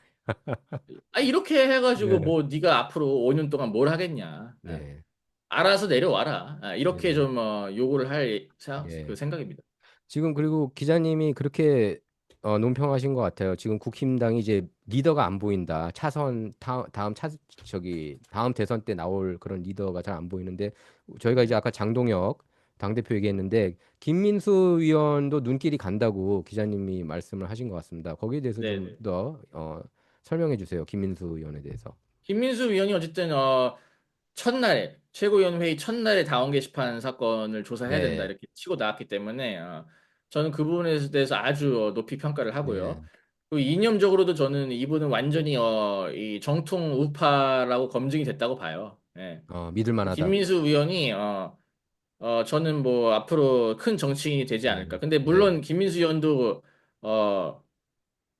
이렇게 해가지고 네. 뭐 네가 앞으로 5년 동안 뭘 하겠냐. 예. 네. 알아서 내려와라. 이렇게 네. 좀 요구를 할 그 예. 생각입니다. 지금 그리고 기자님이 그렇게 논평하신 것 같아요. 지금 국힘당이 이제 리더가 안 보인다. 차선 다음 차 저기 다음 대선 때 나올 그런 리더가 잘 안 보이는데 저희가 이제 네. 아까 장동혁 당대표 얘기했는데 김민수 위원도 눈길이 간다고 기자님이 말씀을 하신 것 같습니다. 거기에 대해서 좀 네네. 더 설명해 주세요. 김민수 위원에 대해서. 김민수 위원이 어쨌든 첫날에 최고위원회의 첫날에 당원 게시판 사건을 조사해야 된다 네. 이렇게 치고 나왔기 때문에 저는 그 부분에 대해서 아주 높이 평가를 네. 하고요. 그리고 이념적으로도 저는 이분은 완전히 이 정통 우파라고 검증이 됐다고 봐요. 예. 믿을 만하다. 김민수 위원이 저는 뭐 앞으로 큰 정치인이 되지 네. 않을까. 근데 네. 물론 김민수 위원도 어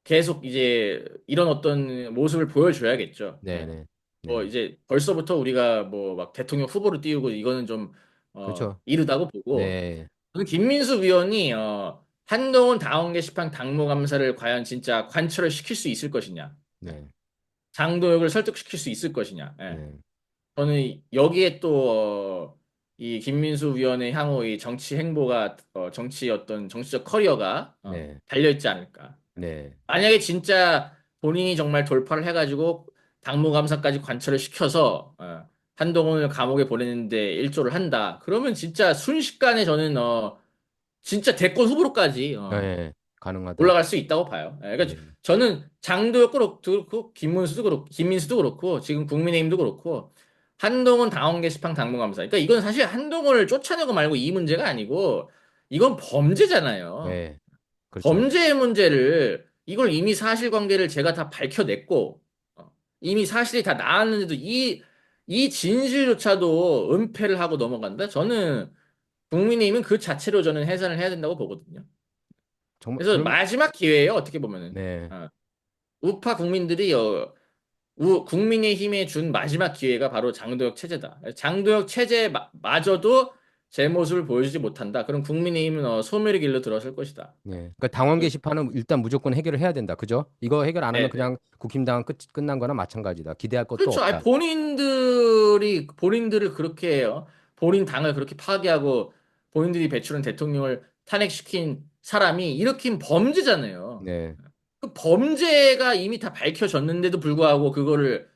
계속 이제 이런 어떤 모습을 보여줘야겠죠. 네. 예. 네. 뭐 네. 이제 벌써부터 우리가 뭐 막 대통령 후보로 띄우고 이거는 좀 그렇죠. 이르다고 보고 네. 저는 김민수 위원이 한동훈 당원 게시판 당무 감사를 과연 진짜 관철을 시킬 수 있을 것이냐, 예. 네. 장도혁을 설득시킬 수 있을 것이냐. 예. 네. 저는 여기에 또 이 김민수 위원의 향후 이 정치 행보가 정치 어떤 정치적 커리어가 네. 달려 있지 않을까. 네. 만약에 진짜 본인이 정말 돌파를 해가지고 당무감사까지 관철을 시켜서 한동훈을 감옥에 보내는데 일조를 한다. 그러면 진짜 순식간에 저는 진짜 대권 후보로까지 네. 가능하다. 올라갈 수 있다고 봐요. 그러니까 네. 저는 장도혁 그렇고 김문수도 그렇고 김민수도 그렇고 지금 국민의힘도 그렇고 한동훈 당원 게시판 당무감사. 그러니까 이건 사실 한동훈을 쫓아내고 말고 이 문제가 아니고 이건 범죄잖아요. 네. 그렇죠. 범죄의 문제를 이걸 이미 사실관계를 제가 다 밝혀냈고 이미 사실이 다 나왔는데도 이 진실조차도 은폐를 하고 넘어간다? 저는 국민의힘은 그 자체로 저는 해산을 해야 된다고 보거든요. 정말 그래서 그럼 마지막 기회예요, 어떻게 보면은. 네. 우파 국민들이 국민의힘에 준 마지막 기회가 바로 장도혁 체제다. 장도혁 체제마저도 제 모습을 보여주지 못한다. 그럼 국민의힘은 소멸의 길로 들어설 것이다. 네. 그러니까 당원 그- 게시판은 일단 무조건 해결을 해야 된다. 그죠? 이거 해결 안 하면 네, 네. 그냥 국힘당은 끝난 거나 마찬가지다. 기대할 것도 그렇죠. 아니, 없다. 본인들을 그렇게 해요. 본인 당을 그렇게 파괴하고 본인들이 배출한 대통령을 탄핵시킨 사람이 일으킨 범죄잖아요. 네. 그 범죄가 이미 다 밝혀졌는데도 불구하고 그거를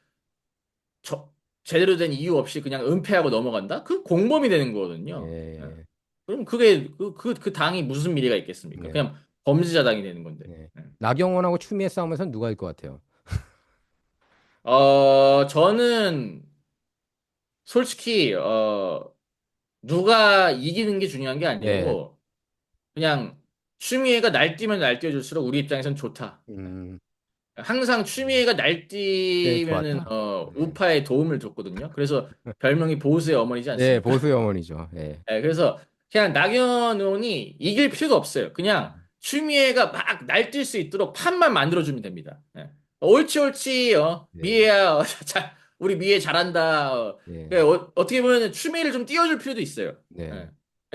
저- 제대로 된 이유 없이 그냥 은폐하고 넘어간다? 그 공범이 되는 거거든요. 예. 예. 그럼 그게 그 당이 무슨 미래가 있겠습니까? 네. 그냥 범죄자 당이 되는 건데. 네. 예. 나경원하고 추미애 싸움에서는 누가 이길 것 같아요? 저는 솔직히 누가 이기는 게 중요한 게 네. 아니고 그냥 추미애가 날뛰면 날뛰어줄수록 우리 입장에선 좋다. 음. 항상 추미애가 네, 날뛰면은 좋았다. 네. 우파에 도움을 줬거든요. 그래서 별명이 보수의 어머니지 네, 않습니까? 보수의 어머니죠. 네. 그래서 그냥 나경원 의원이 이길 필요가 없어요. 그냥 추미애가 막 날뛸 수 있도록 판만 만들어주면 됩니다. 옳지 옳지 네. 미애야 우리 미애 잘한다. 네. 그러니까 어떻게 보면 추미애를 좀 띄워줄 필요도 있어요. 네.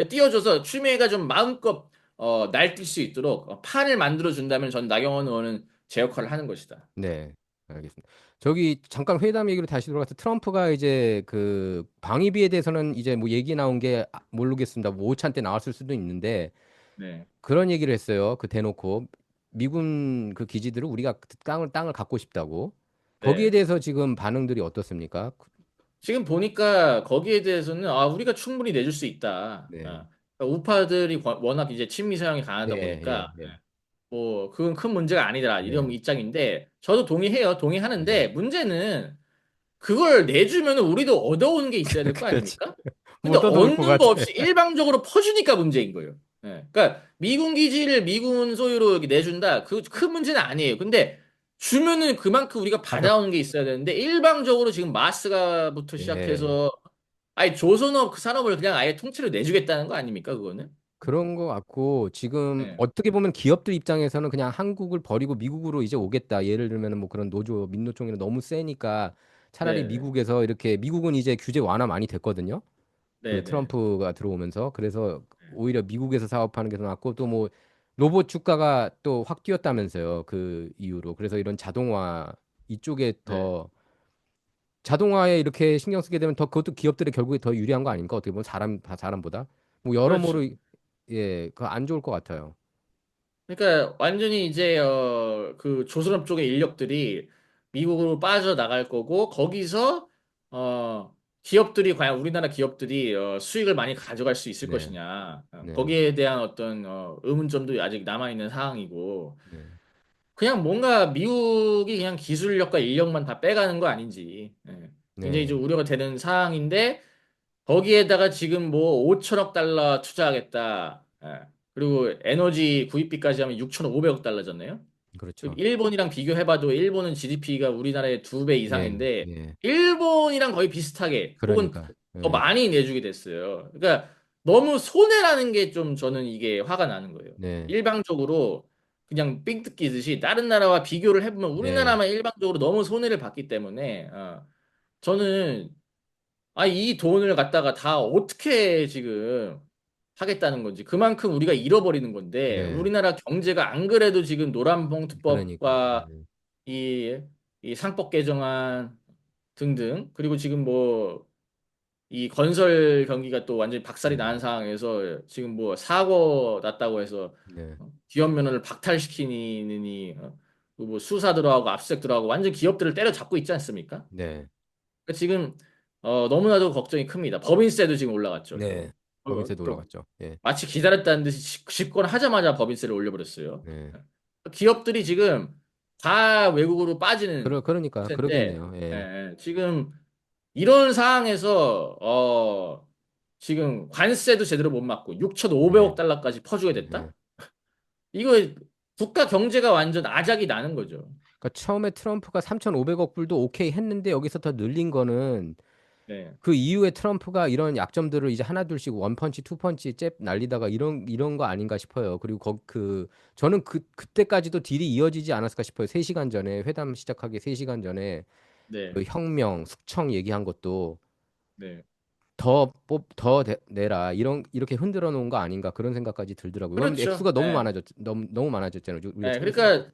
띄워줘서 추미애가 좀 마음껏 날뛸 수 있도록 판을 만들어 준다면 전 나경원 의원은 제 역할을 하는 것이다. 네, 알겠습니다. 저기 잠깐 회담 얘기로 다시 돌아가서 트럼프가 이제 그 방위비에 대해서는 이제 뭐 얘기 나온 게 모르겠습니다. 뭐 오찬 때 나왔을 수도 있는데 네. 그런 얘기를 했어요. 그 대놓고 미군 그 기지들을 우리가 그 땅을 갖고 싶다고. 거기에 네. 대해서 지금 반응들이 어떻습니까? 지금 보니까 거기에 대해서는 우리가 충분히 내줄 수 있다. 네. 그러니까 우파들이 워낙 이제 친미 성향이 예, 강하다 보니까 예, 예. 뭐 그건 큰 문제가 아니더라 이런 네. 입장인데 저도 동의해요. 네. 동의하는데 문제는 그걸 내주면 우리도 얻어오는 게 있어야 될 거 그렇지. 아닙니까? 근데 못 얻어올 것 얻는 거 같아. 없이 일방적으로 퍼주니까 문제인 거예요. 그러니까 미군 기지를 미군 소유로 이렇게 내준다. 그 큰 문제는 아니에요. 근데 주면은 그만큼 우리가 받아. 받아오는 게 있어야 되는데 일방적으로 지금 마스가부터 예. 시작해서 아예 조선업 그 산업을 그냥 아예 통째로 내주겠다는 거 아닙니까? 그거는? 그런 거 같고 지금 네. 어떻게 보면 기업들 입장에서는 그냥 한국을 버리고 미국으로 이제 오겠다. 예를 들면은 뭐 그런 노조 민노총이나 너무 세니까 차라리 네, 네, 미국에서 이렇게 미국은 이제 규제 완화 많이 됐거든요. 그 네, 네, 트럼프가 들어오면서 그래서 오히려 미국에서 사업하는 게 더 낫고 또 뭐 로봇 주가가 또 확 뛰었다면서요. 그 이후로. 그래서 이런 자동화 이쪽에 네. 더 자동화에 이렇게 신경 쓰게 되면 더 그것도 기업들이 결국에 더 유리한 거 아닙니까? 어떻게 보면 사람보다 뭐 그렇죠. 여러모로 예, 그 안 좋을 것 같아요. 그러니까 완전히 이제 그 조선업 쪽의 인력들이 미국으로 빠져나갈 거고 거기서 기업들이 과연 우리나라 기업들이 수익을 많이 가져갈 수 있을 네, 것이냐 네, 거기에 대한 어떤 의문점도 아직 남아 있는 상황이고 네, 그냥 뭔가 미국이 그냥 기술력과 인력만 다 빼가는 거 아닌지 굉장히 네, 좀 우려가 되는 상황인데 거기에다가 지금 뭐 5천억 달러 투자하겠다. 그리고 에너지 구입비까지 하면 6,500억 달러잖아요. 그럼 그렇죠. 일본이랑 비교해봐도 일본은 GDP가 우리나라의 2배 예, 이상인데 예, 일본이랑 거의 비슷하게 혹은 그러니까, 더 예, 많이 내주게 됐어요. 그러니까 너무 손해라는 게 좀 저는 이게 화가 나는 거예요. 네, 일방적으로 그냥 삥 뜯기듯이 다른 나라와 비교를 해보면 네, 우리나라만 일방적으로 너무 손해를 봤기 때문에 저는 이 돈을 갖다가 다 어떻게 지금 하겠다는 건지 그만큼 우리가 잃어버리는 건데 네, 우리나라 경제가 안 그래도 지금 그러니까, 노란봉투법과 이, 이 상법 개정안 등등 그리고 지금 뭐 이 건설 경기가 또 완전히 박살이 네, 난 상황에서 지금 뭐 사고 났다고 해서 네, 기업 면허를 박탈시키니 뭐 수사 들어가고 압수수색 들어가고 완전 기업들을 때려잡고 있지 않습니까? 네, 그러니까 지금 너무나도 걱정이 큽니다. 법인세도 지금 올라갔죠. 네, 법인세도 그 올라갔죠. 예, 마치 기다렸다는 듯이 집권하자마자 법인세를 올려버렸어요. 네, 기업들이 지금 다 외국으로 빠지는 그러니까, 추세인데 그러겠네요. 예, 지금 이런 상황에서 지금 관세도 제대로 못 맞고 6,500억 네, 달러까지 퍼주게 네. 됐다? 이거 국가 경제가 완전 아작이 나는 거죠. 그러니까 처음에 트럼프가 3,500억 불도 오케이 했는데 여기서 더 늘린 거는 네, 그 이후에 트럼프가 이런 약점들을 이제 하나둘씩 원펀치, 투펀치 잽 날리다가 이런 거 아닌가 싶어요. 그리고 저는 그때까지도 딜이 이어지지 않았을까 싶어요. 3시간 전에 회담 시작하기 3시간 전에 네, 그 혁명, 숙청 얘기한 것도 네. 내라 이렇게 흔들어 놓은 거 아닌가 그런 생각까지 들더라고요. 왜냐면 그렇죠. 액수가 네. 너무 많아졌잖아요. 우리가 참습. 그러니까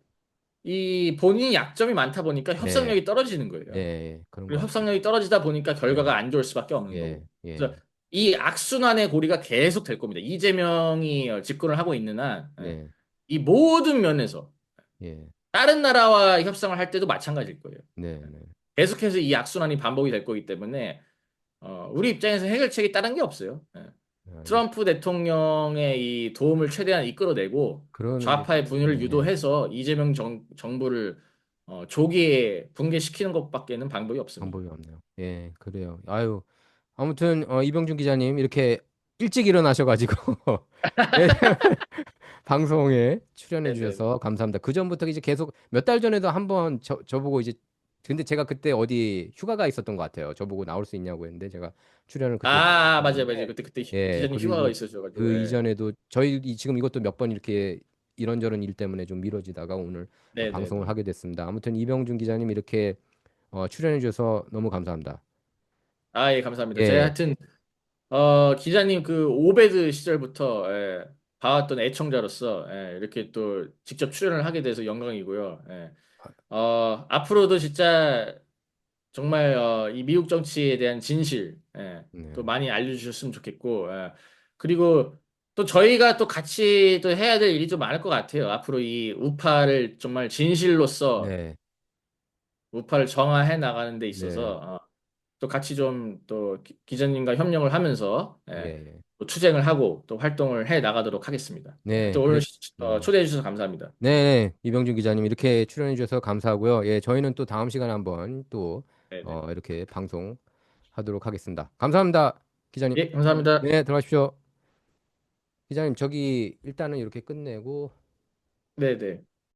이 본인이 약점이 많다 보니까 예, 협상력이 떨어지는 예, 거예요. 예, 그런 것 그리고 같아요. 협상력이 떨어지다 보니까 예, 결과가 안 좋을 수밖에 없는 예, 거고. 그래서 예, 이 악순환의 고리가 계속 될 겁니다. 이재명이 집권을 하고 있는 한, 네, 이 모든 면에서 예, 다른 나라와 협상을 할 때도 마찬가지일 거예요. 네, 네. 계속해서 이 악순환이 반복이 될 거기 때문에 우리 입장에서 해결책이 다른 게 없어요. 트럼프 대통령의 이 도움을 최대한 이끌어내고 그러는 게 좌파의 분열을 예. 유도해서 이재명 정부를 조기에 붕괴시키는 것밖에는 방법이 없습니다. 방법이 없네요. 예, 그래요. 아유, 아무튼 이병준 기자님 이렇게 일찍 일어나셔가지고 예, 방송에 출연해 네네. 주셔서 감사합니다. 그 전부터 이제 계속 몇 달 전에도 한번 저보고 이제 근데 제가 그때 어디 휴가가 있었던 것 같아요. 저보고 나올 수 있냐고 했는데 제가 출연을 그때 맞아요, 맞아요. 못했는데 그때 예, 기자님 휴가가 그리고 있으셔가지고, 그 이전에도 저희 지금 이것도 몇 번 이렇게 이런저런 일 때문에 좀 미뤄지다가 오늘 방송을 네네네. 하게 됐습니다. 아무튼 이병준 기자님 이렇게 출연해 주셔서 너무 감사합니다. 예, 감사합니다. 제가 예, 하여튼, 기자님 그 오베드 시절부터, 봐왔던 애청자로서, 이렇게 또 직접 출연을 하게 돼서 영광이고요. 앞으로도 진짜 정말 이 미국 정치에 대한 진실 또 네, 많이 알려주셨으면 좋겠고 그리고 또 저희가 또 같이 또 해야 될 일이 좀 많을 것 같아요. 앞으로 이 우파를 정말 진실로서 네, 우파를 정화해 나가는 데 네. 있어서 또 같이 좀 또 기자님과 협력을 하면서 예. 또 투쟁을 하고 또 활동을 해 나가도록 하겠습니다. 네. 또 오늘 그래. 음. 초대해 주셔서 감사합니다. 네, 이병준 기자님 이렇게 출연해 주셔서 감사하고요. 예, 저희는 또 다음 시간에 한번 또 네네. 이렇게 방송하도록 하겠습니다. 감사합니다, 기자님. 예, 감사합니다. 네, 들어가십시오. 기자님, 저기 일단은 이렇게 끝내고 네네.